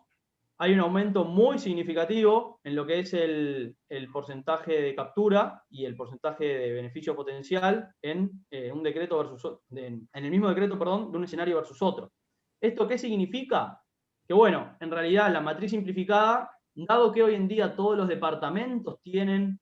hay un aumento muy significativo en lo que es el porcentaje de captura y el porcentaje de beneficio potencial en un decreto versus, en el mismo decreto, perdón, de un escenario versus otro. ¿Esto qué significa? Que bueno, en realidad la matriz simplificada, dado que hoy en día todos los departamentos tienen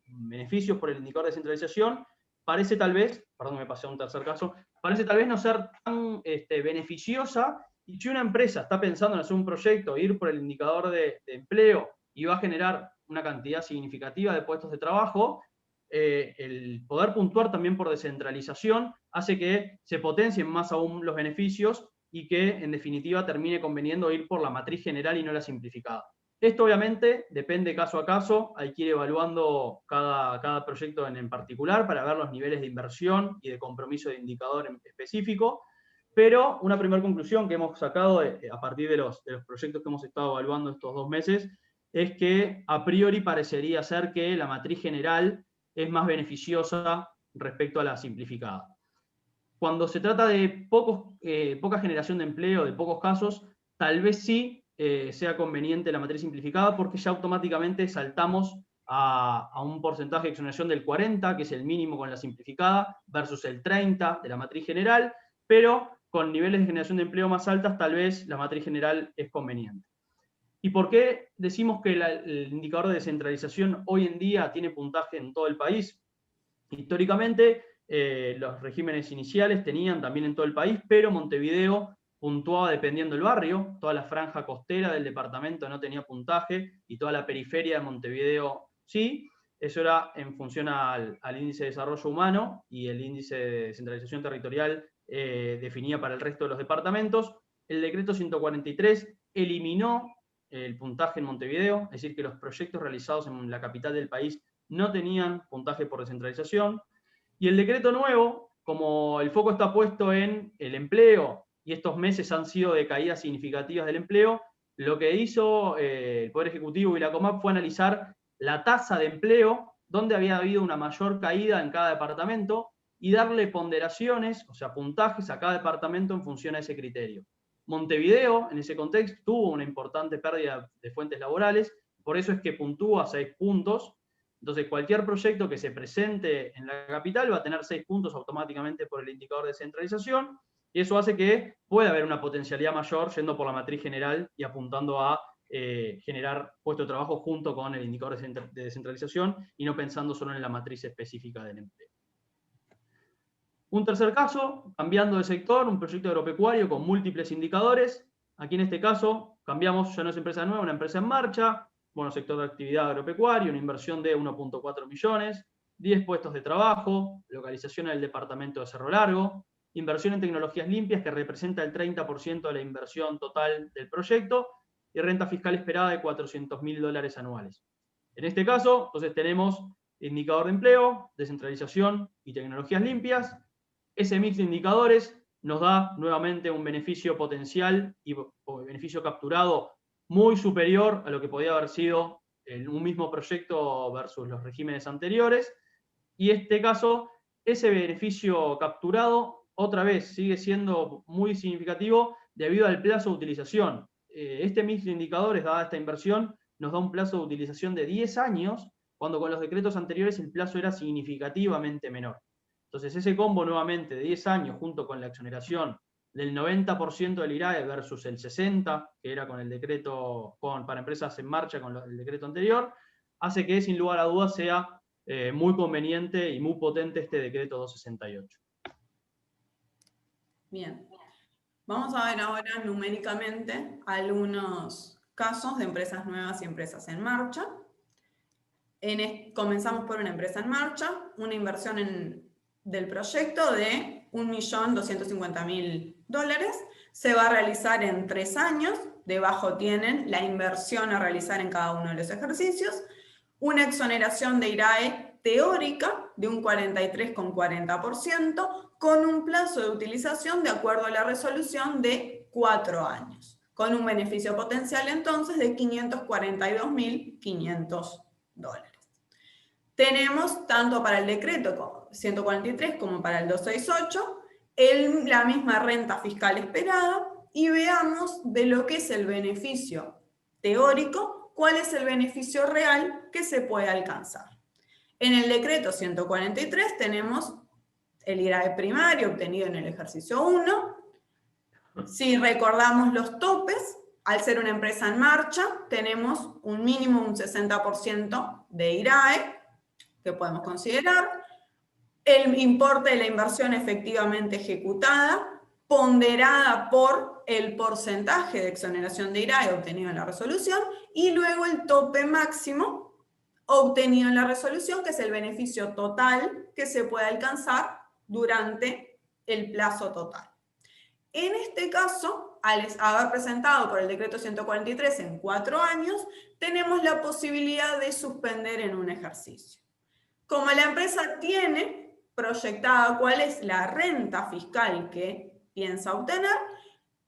beneficios por el indicador de descentralización, parece tal vez, perdón, me pasé a un tercer caso, parece tal vez no ser tan beneficiosa. Y si una empresa está pensando en hacer un proyecto, ir por el indicador de empleo y va a generar una cantidad significativa de puestos de trabajo, el poder puntuar también por descentralización hace que se potencien más aún los beneficios y que en definitiva termine conveniendo ir por la matriz general y no la simplificada. Esto obviamente depende caso a caso, hay que ir evaluando cada proyecto en particular para ver los niveles de inversión y de compromiso de indicador en específico. Pero una primera conclusión que hemos sacado a partir de los proyectos que hemos estado evaluando estos 2 meses es que a priori parecería ser que la matriz general es más beneficiosa respecto a la simplificada. Cuando se trata de poca generación de empleo, de pocos casos, tal vez sí sea conveniente la matriz simplificada porque ya automáticamente saltamos a un porcentaje de exoneración del 40%, que es el mínimo con la simplificada, versus el 30% de la matriz general, pero con niveles de generación de empleo más altas, tal vez la matriz general es conveniente. ¿Y por qué decimos que el indicador de descentralización hoy en día tiene puntaje en todo el país? Históricamente, los regímenes iniciales tenían también en todo el país, pero Montevideo puntuaba dependiendo del barrio. Toda la franja costera del departamento no tenía puntaje y toda la periferia de Montevideo sí. Eso era en función al índice de desarrollo humano, y el índice de descentralización territorial definía para el resto de los departamentos. El decreto 143 eliminó el puntaje en Montevideo, es decir, que los proyectos realizados en la capital del país no tenían puntaje por descentralización. Y el decreto nuevo, como el foco está puesto en el empleo, y estos meses han sido de caídas significativas del empleo, lo que hizo el Poder Ejecutivo y la COMAP fue analizar la tasa de empleo, donde había habido una mayor caída en cada departamento, y darle ponderaciones, o sea, puntajes a cada departamento en función a ese criterio. Montevideo, en ese contexto, tuvo una importante pérdida de fuentes laborales, por eso es que puntúa 6 puntos. Entonces, cualquier proyecto que se presente en la capital va a tener 6 puntos automáticamente por el indicador de descentralización, y eso hace que pueda haber una potencialidad mayor yendo por la matriz general y apuntando a generar puesto de trabajo junto con el indicador de descentralización y no pensando solo en la matriz específica del empleo. Un tercer caso, cambiando de sector, un proyecto agropecuario con múltiples indicadores. Aquí en este caso cambiamos, ya no es empresa nueva, una empresa en marcha, bueno, sector de actividad agropecuaria, una inversión de 1.4 millones, 10 puestos de trabajo, localización en el departamento de Cerro Largo, inversión en tecnologías limpias, que representa el 30% de la inversión total del proyecto, y renta fiscal esperada de $400.000 anuales. En este caso, entonces tenemos indicador de empleo, descentralización y tecnologías limpias. Ese mix de indicadores nos da nuevamente un beneficio potencial o beneficio capturado muy superior a lo que podía haber sido en un mismo proyecto versus los regímenes anteriores. Y en este caso, ese beneficio capturado otra vez sigue siendo muy significativo debido al plazo de utilización. Este mix de indicadores, dada esta inversión, nos da un plazo de utilización de 10 años, cuando con los decretos anteriores el plazo era significativamente menor. Entonces, ese combo nuevamente de 10 años, junto con la exoneración del 90% del IRAE versus el 60%, que era con el decreto, para empresas en marcha con el decreto anterior, hace que sin lugar a dudas sea muy conveniente y muy potente este decreto 268. Bien. Vamos a ver ahora numéricamente algunos casos de empresas nuevas y empresas en marcha. Comenzamos por una empresa en marcha, una inversión del proyecto de $1.250.000. Se va a realizar en 3 años. Debajo tienen la inversión a realizar en cada uno de los ejercicios. Una exoneración de IRAE teórica de un 43,40%, con un plazo de utilización de acuerdo a la resolución de 4 años, con un beneficio potencial entonces de $542.500. Tenemos tanto para el decreto 143 como para el 268 la misma renta fiscal esperada, y veamos de lo que es el beneficio teórico, cuál es el beneficio real que se puede alcanzar. En el decreto 143 tenemos el IRAE primario obtenido en el ejercicio 1. Si recordamos los topes, al ser una empresa en marcha, tenemos un mínimo, un 60% de IRAE, que podemos considerar. El importe de la inversión efectivamente ejecutada, ponderada por el porcentaje de exoneración de IRAE obtenido en la resolución, y luego el tope máximo obtenido en la resolución, que es el beneficio total que se puede alcanzar durante el plazo total. En este caso, al haber presentado por el decreto 143 en 4 años, tenemos la posibilidad de suspender en un ejercicio. Como la empresa tiene proyectada cuál es la renta fiscal que piensa obtener,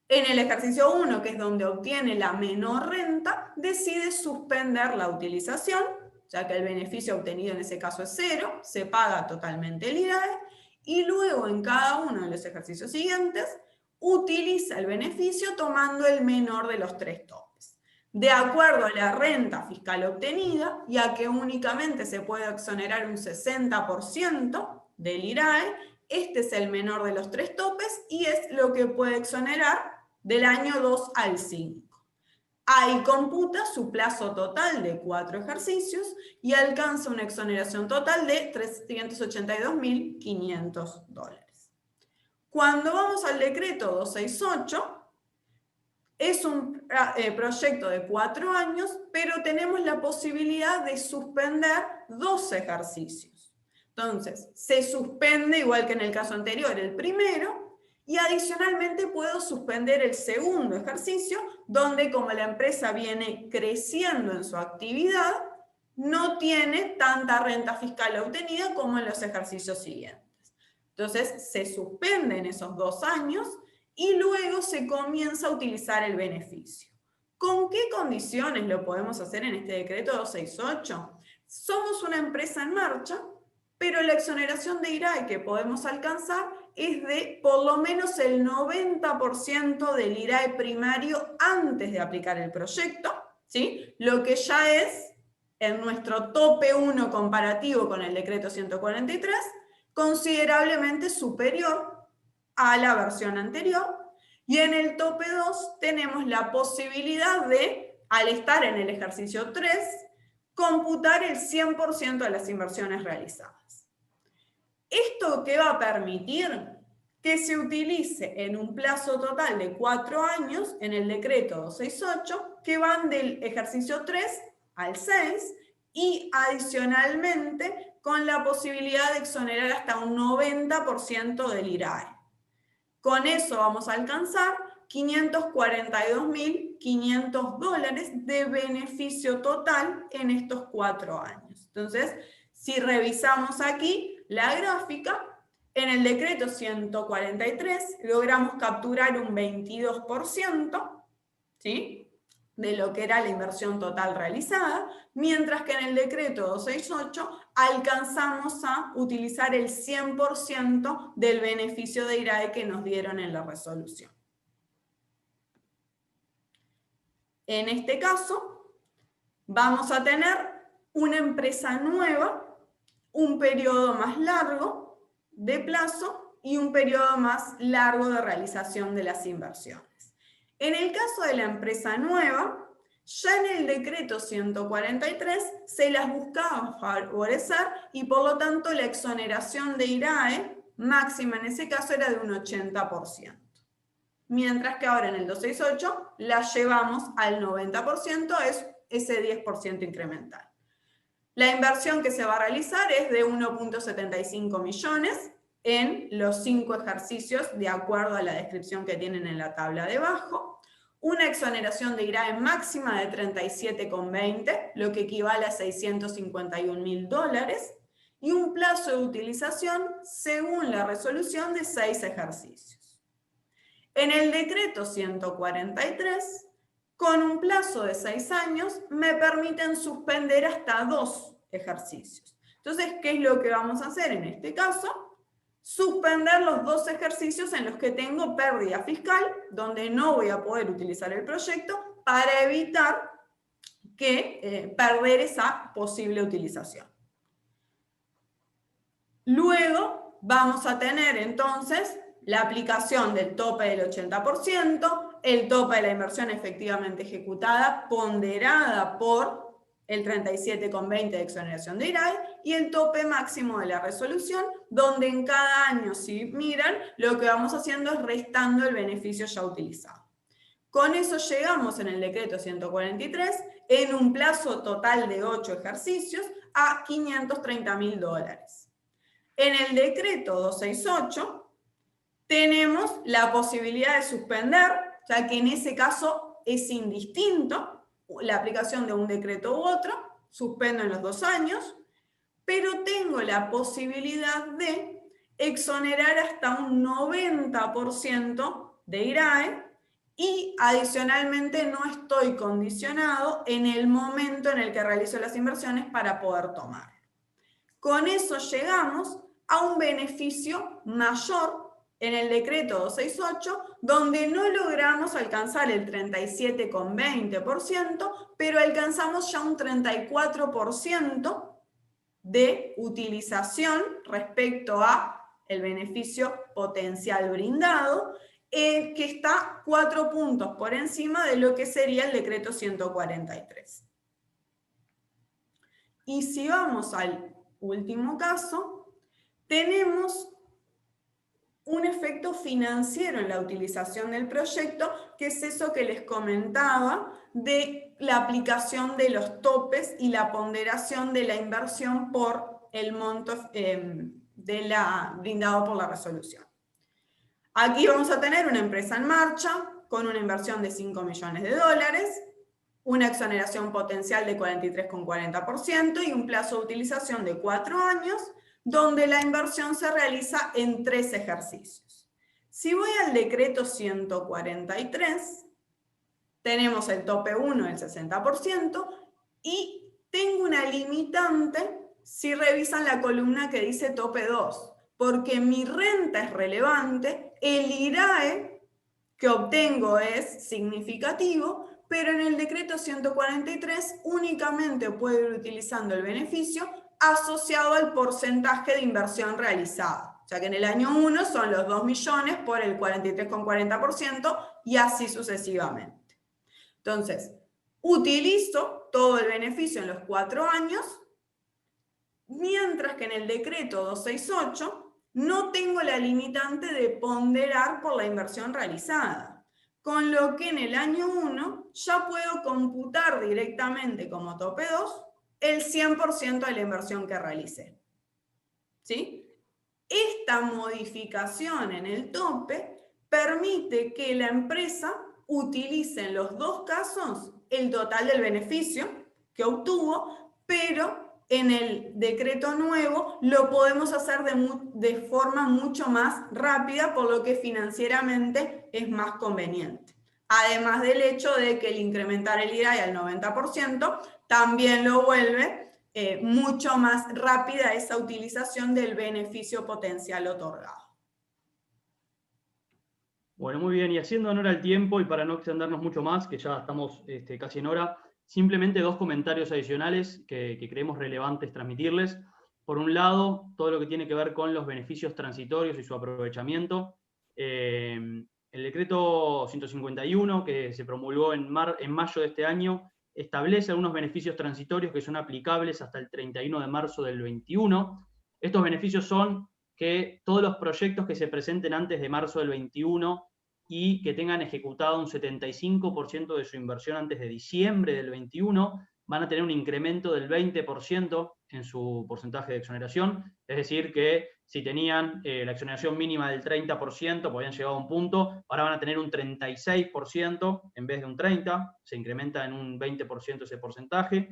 en el ejercicio 1, que es donde obtiene la menor renta, decide suspender la utilización, ya que el beneficio obtenido en ese caso es 0, se paga totalmente el IRAE, y luego en cada uno de los ejercicios siguientes utiliza el beneficio tomando el menor de los 3 topes. De acuerdo a la renta fiscal obtenida, ya que únicamente se puede exonerar un 60% del IRAE, este es el menor de los 3 topes y es lo que puede exonerar del año 2 al 5. Ahí computa su plazo total de 4 ejercicios y alcanza una exoneración total de $382.500. Cuando vamos al decreto 268, es un proyecto de 4 años, pero tenemos la posibilidad de suspender 2 ejercicios. Entonces, se suspende, igual que en el caso anterior, el primero, y adicionalmente puedo suspender el segundo ejercicio, donde como la empresa viene creciendo en su actividad, no tiene tanta renta fiscal obtenida como en los ejercicios siguientes. Entonces, se suspenden esos 2 años y luego se comienza a utilizar el beneficio. ¿Con qué condiciones lo podemos hacer en este decreto 268? Somos una empresa en marcha, pero la exoneración de IRAE que podemos alcanzar es de por lo menos el 90% del IRAE primario antes de aplicar el proyecto, ¿sí? Lo que ya es, en nuestro tope 1 comparativo con el decreto 143, considerablemente superior a la versión anterior. Y en el tope 2 tenemos la posibilidad de, al estar en el ejercicio 3, computar el 100% de las inversiones realizadas. ¿Esto qué va a permitir? Que se utilice en un plazo total de 4 años en el decreto 268, que van del ejercicio 3 al 6, y adicionalmente con la posibilidad de exonerar hasta un 90% del IRAE. Con eso vamos a alcanzar $542.500 de beneficio total en estos 4 años. Entonces, si revisamos aquí la gráfica, en el decreto 143 logramos capturar un 22%, ¿sí?, de lo que era la inversión total realizada, mientras que en el decreto 268 alcanzamos a utilizar el 100% del beneficio de IRAE que nos dieron en la resolución. En este caso, vamos a tener una empresa nueva, un periodo más largo de plazo y un periodo más largo de realización de las inversiones. En el caso de la empresa nueva, ya en el decreto 143 se las buscaba favorecer y por lo tanto la exoneración de IRAE máxima en ese caso era de un 80%. Mientras que ahora en el 268 la llevamos al 90%, es ese 10% incremental. La inversión que se va a realizar es de 1.75 millones en los 5 ejercicios de acuerdo a la descripción que tienen en la tabla de abajo. Una exoneración de IRAE máxima de 37,20, lo que equivale a $651.000, y un plazo de utilización según la resolución de 6 ejercicios. En el decreto 143, con un plazo de 6 años, me permiten suspender hasta 2 ejercicios. Entonces, ¿qué es lo que vamos a hacer en este caso? Suspender los 2 ejercicios en los que tengo pérdida fiscal, donde no voy a poder utilizar el proyecto, para evitar perder esa posible utilización. Luego vamos a tener entonces la aplicación del tope del 80%, el tope de la inversión efectivamente ejecutada, ponderada por el 37,20 de exoneración de IRAE, y el tope máximo de la resolución, donde en cada año, si miran, lo que vamos haciendo es restando el beneficio ya utilizado. Con eso llegamos en el decreto 143, en un plazo total de 8 ejercicios, a $530.000. En el decreto 268 tenemos la posibilidad de suspender, ya que en ese caso es indistinto la aplicación de un decreto u otro, suspendo en los 2 años, pero tengo la posibilidad de exonerar hasta un 90% de IRAE y adicionalmente no estoy condicionado en el momento en el que realizo las inversiones para poder tomar. Con eso llegamos a un beneficio mayor en el decreto 268, donde no logramos alcanzar el 37,20%, pero alcanzamos ya un 34% de utilización respecto a el beneficio potencial brindado, que está 4 puntos por encima de lo que sería el decreto 143. Y si vamos al último caso, tenemos un efecto financiero en la utilización del proyecto, que es eso que les comentaba de la aplicación de los topes y la ponderación de la inversión por el monto brindado por la resolución. Aquí vamos a tener una empresa en marcha con una inversión de $5 millones, una exoneración potencial de 43,40% y un plazo de utilización de 4 años, donde la inversión se realiza en 3 ejercicios. Si voy al decreto 143, tenemos el tope 1 del 60% y tengo una limitante si revisan la columna que dice tope 2, porque mi renta es relevante, el IRAE que obtengo es significativo, pero en el decreto 143 únicamente puedo ir utilizando el beneficio asociado al porcentaje de inversión realizada. O sea que en el año 1 son los 2 millones por el 43,40% y así sucesivamente. Entonces, utilizo todo el beneficio en los 4 años, mientras que en el decreto 268 no tengo la limitante de ponderar por la inversión realizada. Con lo que en el año 1 ya puedo computar directamente como tope 2 el 100% de la inversión que realicé. ¿Sí? Esta modificación en el tope permite que la empresa utilice en los dos casos el total del beneficio que obtuvo, pero en el decreto nuevo lo podemos hacer de forma mucho más rápida, por lo que financieramente es más conveniente. Además del hecho de que el incrementar el IRAI al 90% también lo vuelve mucho más rápida esa utilización del beneficio potencial otorgado. Bueno, muy bien, y haciendo honor al tiempo y para no extendernos mucho más, que ya estamos casi en hora, simplemente dos comentarios adicionales que creemos relevantes transmitirles. Por un lado, todo lo que tiene que ver con los beneficios transitorios y su aprovechamiento. El decreto 151, que se promulgó en mayo de este año, establece algunos beneficios transitorios que son aplicables hasta el 31 de marzo del 21. Estos beneficios son que todos los proyectos que se presenten antes de marzo del 21 y que tengan ejecutado un 75% de su inversión antes de diciembre del 21, van a tener un incremento del 20% en su porcentaje de exoneración. Es decir, que si tenían la exoneración mínima del 30%, habían llegado a un punto, ahora van a tener un 36% en vez de un 30%, se incrementa en un 20% ese porcentaje.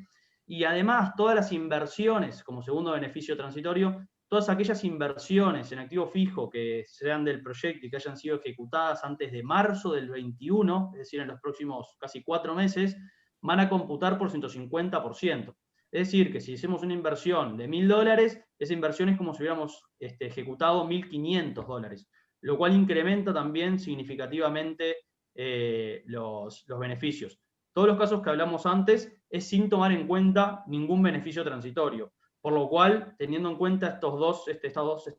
Y además, todas las inversiones, como segundo beneficio transitorio, todas aquellas inversiones en activo fijo que sean del proyecto y que hayan sido ejecutadas antes de marzo del 21, es decir, en los próximos casi 4 meses, van a computar por 150%. Es decir, que si hacemos una inversión de $1.000, esa inversión es como si hubiéramos ejecutado $1.500, lo cual incrementa también significativamente los beneficios. Todos los casos que hablamos antes es sin tomar en cuenta ningún beneficio transitorio. Por lo cual, teniendo en cuenta estas dos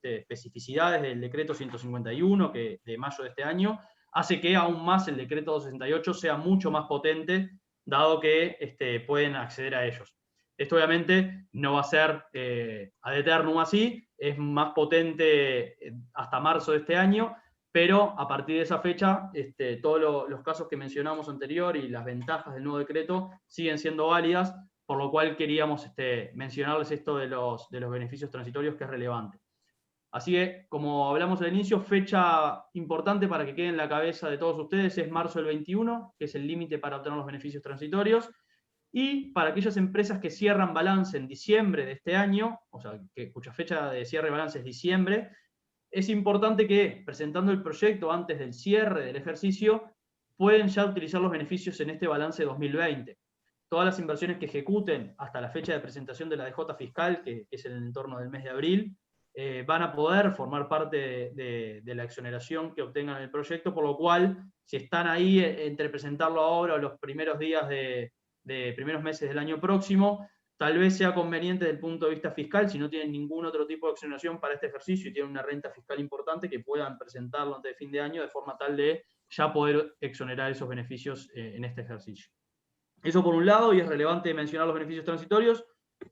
especificidades del decreto 151 de mayo de este año, hace que aún más el decreto 268 sea mucho más potente, dado que pueden acceder a ellos. Esto obviamente no va a ser ad eternum así, es más potente hasta marzo de este año, pero a partir de esa fecha, todos los casos que mencionamos anterior y las ventajas del nuevo decreto siguen siendo válidas, por lo cual queríamos mencionarles esto de los beneficios transitorios, que es relevante. Así que, como hablamos al inicio, fecha importante para que quede en la cabeza de todos ustedes es marzo del 21, que es el límite para obtener los beneficios transitorios, y para aquellas empresas que cierran balance en diciembre de este año, o sea, cuya fecha de cierre de balance es diciembre, es importante que, presentando el proyecto antes del cierre del ejercicio, pueden ya utilizar los beneficios en este balance 2020. Todas las inversiones que ejecuten hasta la fecha de presentación de la DJ fiscal, que es en el entorno del mes de abril, van a poder formar parte de la exoneración que obtengan en el proyecto, por lo cual, si están ahí entre presentarlo ahora o los primeros días de primeros meses del año próximo, tal vez sea conveniente desde el punto de vista fiscal, si no tienen ningún otro tipo de exoneración para este ejercicio y tienen una renta fiscal importante, que puedan presentarlo antes de fin de año, de forma tal de ya poder exonerar esos beneficios en este ejercicio. Eso por un lado, y es relevante mencionar los beneficios transitorios,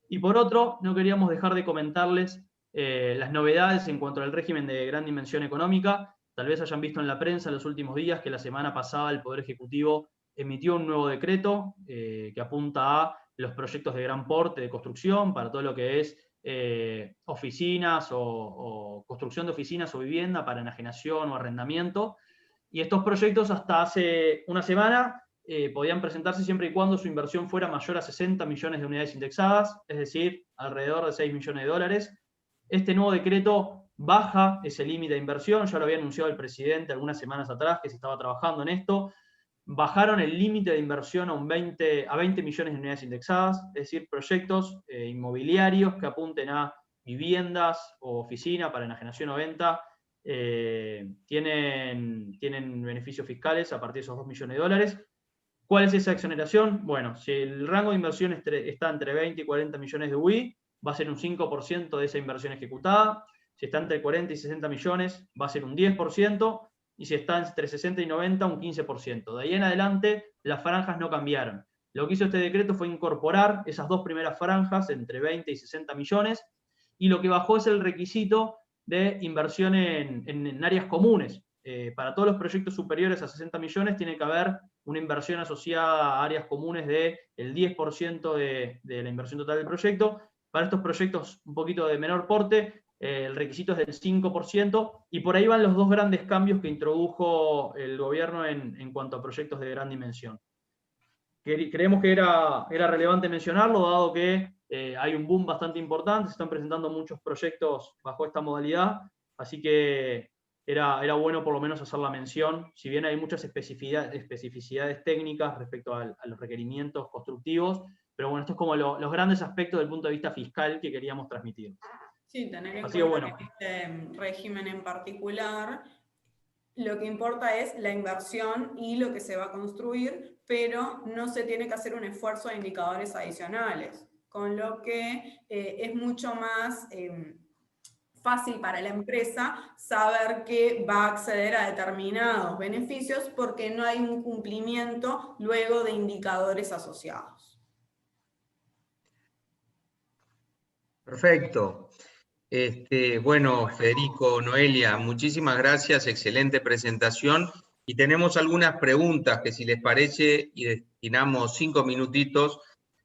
y por otro, no queríamos dejar de comentarles las novedades en cuanto al régimen de gran dimensión económica. Tal vez hayan visto en la prensa en los últimos días que la semana pasada el Poder Ejecutivo emitió un nuevo decreto que apunta a los proyectos de gran porte de construcción para todo lo que es oficinas o construcción de oficinas o vivienda para enajenación o arrendamiento. Y estos proyectos hasta hace una semana podían presentarse siempre y cuando su inversión fuera mayor a 60 millones de unidades indexadas, es decir, alrededor de $6 millones. Este nuevo decreto baja ese límite de inversión, ya lo había anunciado el presidente algunas semanas atrás que se estaba trabajando en esto. Bajaron el límite de inversión a 20 millones de unidades indexadas, es decir, proyectos inmobiliarios que apunten a viviendas o oficina para enajenación o venta, tienen beneficios fiscales a partir de esos $2 millones. ¿Cuál es esa exoneración? Bueno, si el rango de inversión está entre 20 y 40 millones de UI, va a ser un 5% de esa inversión ejecutada. Si está entre 40 y 60 millones, va a ser un 10%. Y si está entre 60 y 90, un 15%. De ahí en adelante, las franjas no cambiaron. Lo que hizo este decreto fue incorporar esas dos primeras franjas, entre 20 y 60 millones, y lo que bajó es el requisito de inversión en áreas comunes. Para todos los proyectos superiores a 60 millones tiene que haber una inversión asociada a áreas comunes del 10% de la inversión total del proyecto. Para estos proyectos un poquito de menor porte, el requisito es del 5%, y por ahí van los dos grandes cambios que introdujo el gobierno en cuanto a proyectos de gran dimensión. Creemos que era relevante mencionarlo, dado que hay un boom bastante importante, se están presentando muchos proyectos bajo esta modalidad, así que era bueno por lo menos hacer la mención, si bien hay muchas especificidades técnicas respecto a los requerimientos constructivos, pero bueno, esto es como los grandes aspectos del punto de vista fiscal que queríamos transmitir. Sí, tener en Así cuenta que bueno, que este régimen en particular, lo que importa es la inversión y lo que se va a construir, pero no se tiene que hacer un esfuerzo de indicadores adicionales, con lo que es mucho más fácil para la empresa saber que va a acceder a determinados beneficios porque no hay un cumplimiento luego de indicadores asociados. Perfecto. Bueno, Federico, Noelia, muchísimas gracias, excelente presentación. Y tenemos algunas preguntas que, si les parece, y destinamos 5 minutitos,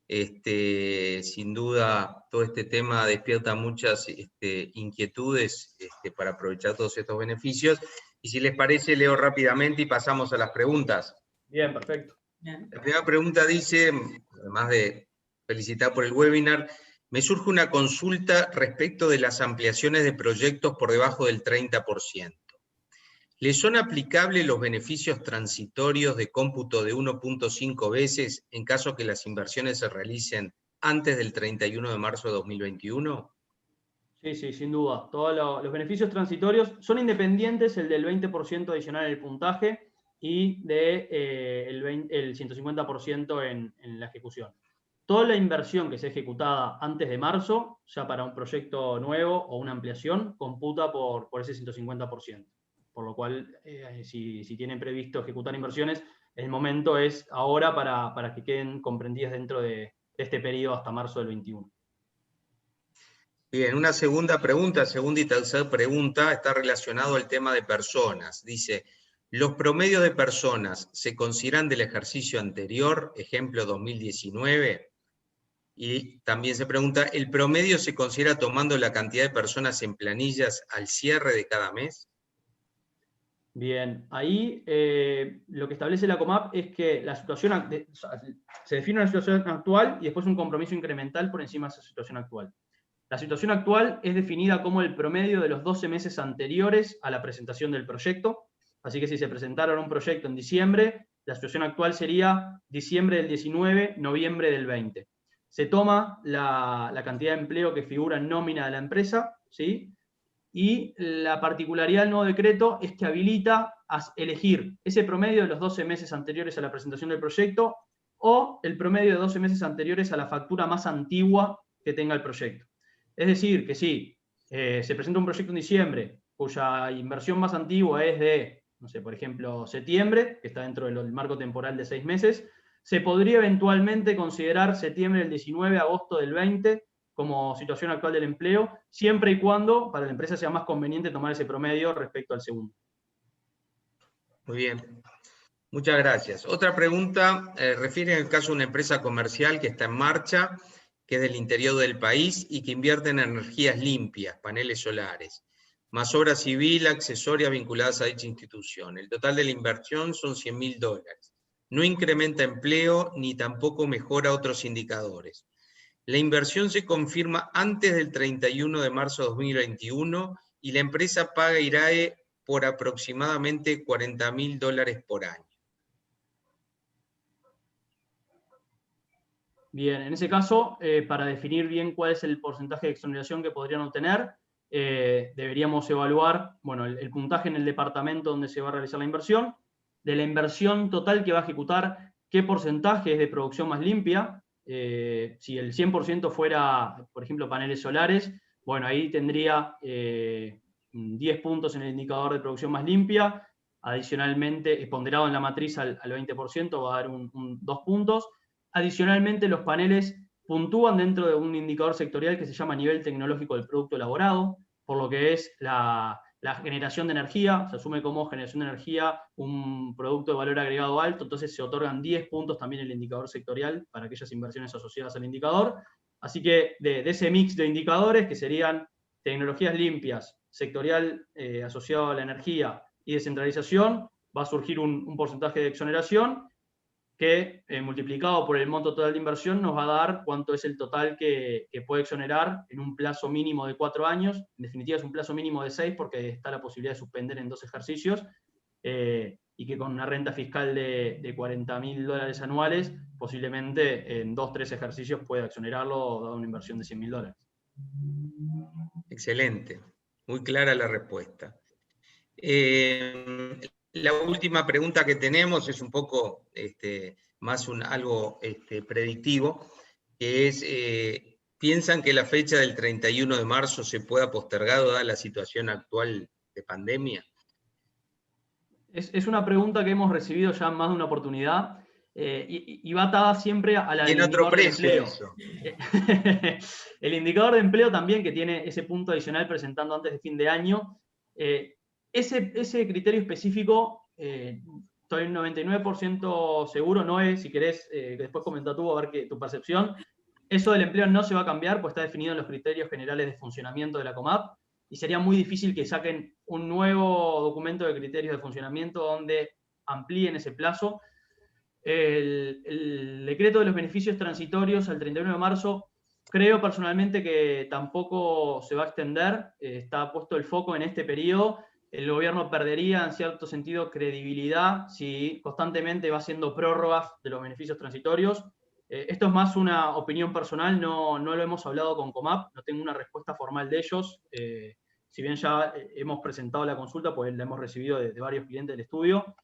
sin duda todo este tema despierta muchas inquietudes para aprovechar todos estos beneficios. Y si les parece, leo rápidamente y pasamos a las preguntas. bien, perfecto. Bien. La primera pregunta dice, además de felicitar por el webinar, me surge una consulta respecto de las ampliaciones de proyectos por debajo del 30%. ¿Les son aplicables los beneficios transitorios de cómputo de 1.5 veces en caso que las inversiones se realicen antes del 31 de marzo de 2021? Sí, sí, sin duda. Todos los beneficios transitorios son independientes, el del 20% adicional en el puntaje y el 150% en la ejecución. Toda la inversión que sea ejecutada antes de marzo, ya para un proyecto nuevo o una ampliación, computa por ese 150%. Por lo cual, si tienen previsto ejecutar inversiones, el momento es ahora para que queden comprendidas dentro de este periodo hasta marzo del 21. Bien, una segunda y tercera pregunta está relacionado al tema de personas. Dice, ¿los promedios de personas se consideran del ejercicio anterior, ejemplo 2019? Y también se pregunta, ¿el promedio se considera tomando la cantidad de personas en planillas al cierre de cada mes? Bien, ahí lo que establece la COMAP es que se define una situación actual y después un compromiso incremental por encima de esa situación actual. La situación actual es definida como el promedio de los 12 meses anteriores a la presentación del proyecto, así que si se presentaron un proyecto en diciembre, la situación actual sería diciembre del 19, noviembre del 20. Se toma la cantidad de empleo que figura en nómina de la empresa, ¿sí? Y la particularidad del nuevo decreto es que habilita a elegir ese promedio de los 12 meses anteriores a la presentación del proyecto o el promedio de 12 meses anteriores a la factura más antigua que tenga el proyecto. Es decir, que si se presenta un proyecto en diciembre cuya inversión más antigua es de, no sé, por ejemplo, septiembre, que está dentro del marco temporal de 6 meses, se podría eventualmente considerar septiembre del 19, agosto del 20, como situación actual del empleo, siempre y cuando para la empresa sea más conveniente tomar ese promedio respecto al segundo. Muy bien, muchas gracias. Otra pregunta refiere en el caso de una empresa comercial que está en marcha, que es del interior del país y que invierte en energías limpias, paneles solares, más obra civil accesoria vinculadas a dicha institución. El total de la inversión son $100.000. No incrementa empleo ni tampoco mejora otros indicadores. La inversión se confirma antes del 31 de marzo de 2021 y la empresa paga IRAE por aproximadamente $40.000 por año. Bien, en ese caso, para definir bien cuál es el porcentaje de exoneración que podrían obtener, deberíamos evaluar, bueno, el puntaje en el departamento donde se va a realizar la inversión, de la inversión total que va a ejecutar, qué porcentaje es de producción más limpia. Si el 100% fuera, por ejemplo, paneles solares, bueno, ahí tendría 10 puntos en el indicador de producción más limpia, adicionalmente, ponderado en la matriz al 20%, va a dar 2 puntos. Adicionalmente, los paneles puntúan dentro de un indicador sectorial que se llama nivel tecnológico del producto elaborado, por lo que es la generación de energía. Se asume como generación de energía un producto de valor agregado alto, entonces se otorgan 10 puntos también en el indicador sectorial para aquellas inversiones asociadas al indicador. Así que de ese mix de indicadores, que serían tecnologías limpias, sectorial asociado a la energía y descentralización, va a surgir un porcentaje de exoneración que multiplicado por el monto total de inversión nos va a dar cuánto es el total que puede exonerar en un plazo mínimo de 4 años. En definitiva es un plazo mínimo de 6 porque está la posibilidad de suspender en 2 ejercicios, y que con una renta fiscal de $40.000 anuales, posiblemente en 2-3 ejercicios pueda exonerarlo, dado una inversión de $100.000. Excelente, muy clara la respuesta. La última pregunta que tenemos es un poco más algo predictivo, que es, ¿piensan que la fecha del 31 de marzo se pueda postergar dada la situación actual de pandemia? Es una pregunta que hemos recibido ya en más de una oportunidad, y va atada siempre a la del indicador de empleo. El indicador de empleo también, que tiene ese punto adicional presentando antes de fin de año. Ese criterio específico, estoy un 99% seguro, Noé, si querés, que después comenta tú, a ver tu percepción. Eso del empleo no se va a cambiar, pues está definido en los criterios generales de funcionamiento de la Comap, y sería muy difícil que saquen un nuevo documento de criterios de funcionamiento donde amplíen ese plazo. El decreto de los beneficios transitorios al 31 de marzo, creo personalmente que tampoco se va a extender. Está puesto el foco en este periodo. El gobierno perdería en cierto sentido credibilidad si constantemente va haciendo prórrogas de los beneficios transitorios. Esto es más una opinión personal, no lo hemos hablado con Comap, no tengo una respuesta formal de ellos. Si bien ya hemos presentado la consulta, pues la hemos recibido de varios clientes del estudio,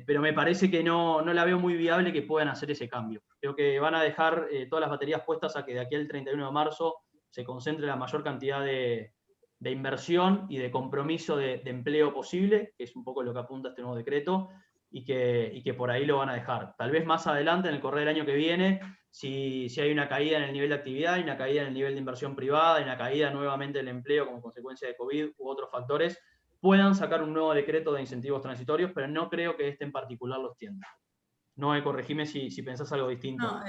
pero me parece que no la veo muy viable que puedan hacer ese cambio. Creo que van a dejar todas las baterías puestas a que de aquí al 31 de marzo se concentre la mayor cantidad de inversión y de compromiso de empleo posible, que es un poco lo que apunta este nuevo decreto, y que por ahí lo van a dejar. Tal vez más adelante, en el correr del año que viene, si hay una caída en el nivel de actividad, hay una caída en el nivel de inversión privada, hay una caída nuevamente del empleo como consecuencia de COVID u otros factores, puedan sacar un nuevo decreto de incentivos transitorios, pero no creo que este en particular los tienda. No, corregime si pensás algo distinto. No,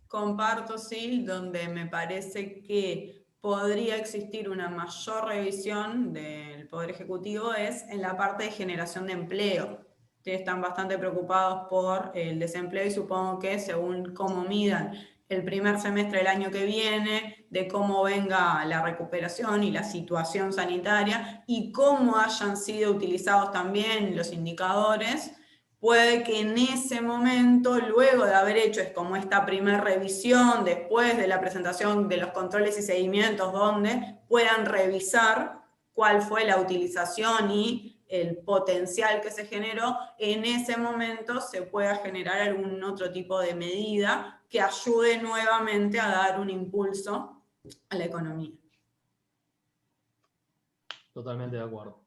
comparto, sí, donde me parece que podría existir una mayor revisión del Poder Ejecutivo es en la parte de generación de empleo. Ustedes están bastante preocupados por el desempleo y supongo que según cómo midan el primer semestre del año que viene, de cómo venga la recuperación y la situación sanitaria y cómo hayan sido utilizados también los indicadores, puede que en ese momento, luego de haber hecho como esta primera revisión, después de la presentación de los controles y seguimientos, donde puedan revisar cuál fue la utilización y el potencial que se generó, en ese momento se pueda generar algún otro tipo de medida que ayude nuevamente a dar un impulso a la economía. Totalmente de acuerdo.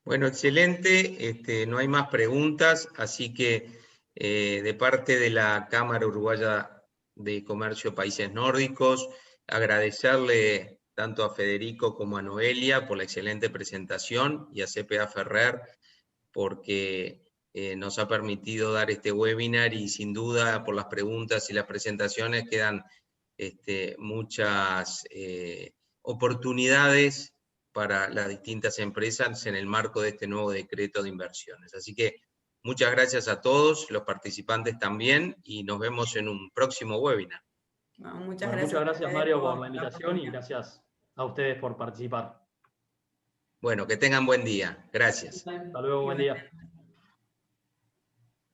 Bueno, excelente, no hay más preguntas, así que de parte de la Cámara Uruguaya de Comercio Países Nórdicos, agradecerle tanto a Federico como a Noelia por la excelente presentación y a CPA Ferrer porque nos ha permitido dar este webinar y sin duda por las preguntas y las presentaciones quedan muchas oportunidades para las distintas empresas en el marco de este nuevo decreto de inversiones. Así que muchas gracias a todos, los participantes también, y nos vemos en un próximo webinar. No, muchas gracias Mario, por la invitación y gracias a ustedes por participar. Bueno, que tengan buen día. Gracias. Hasta luego, buen día.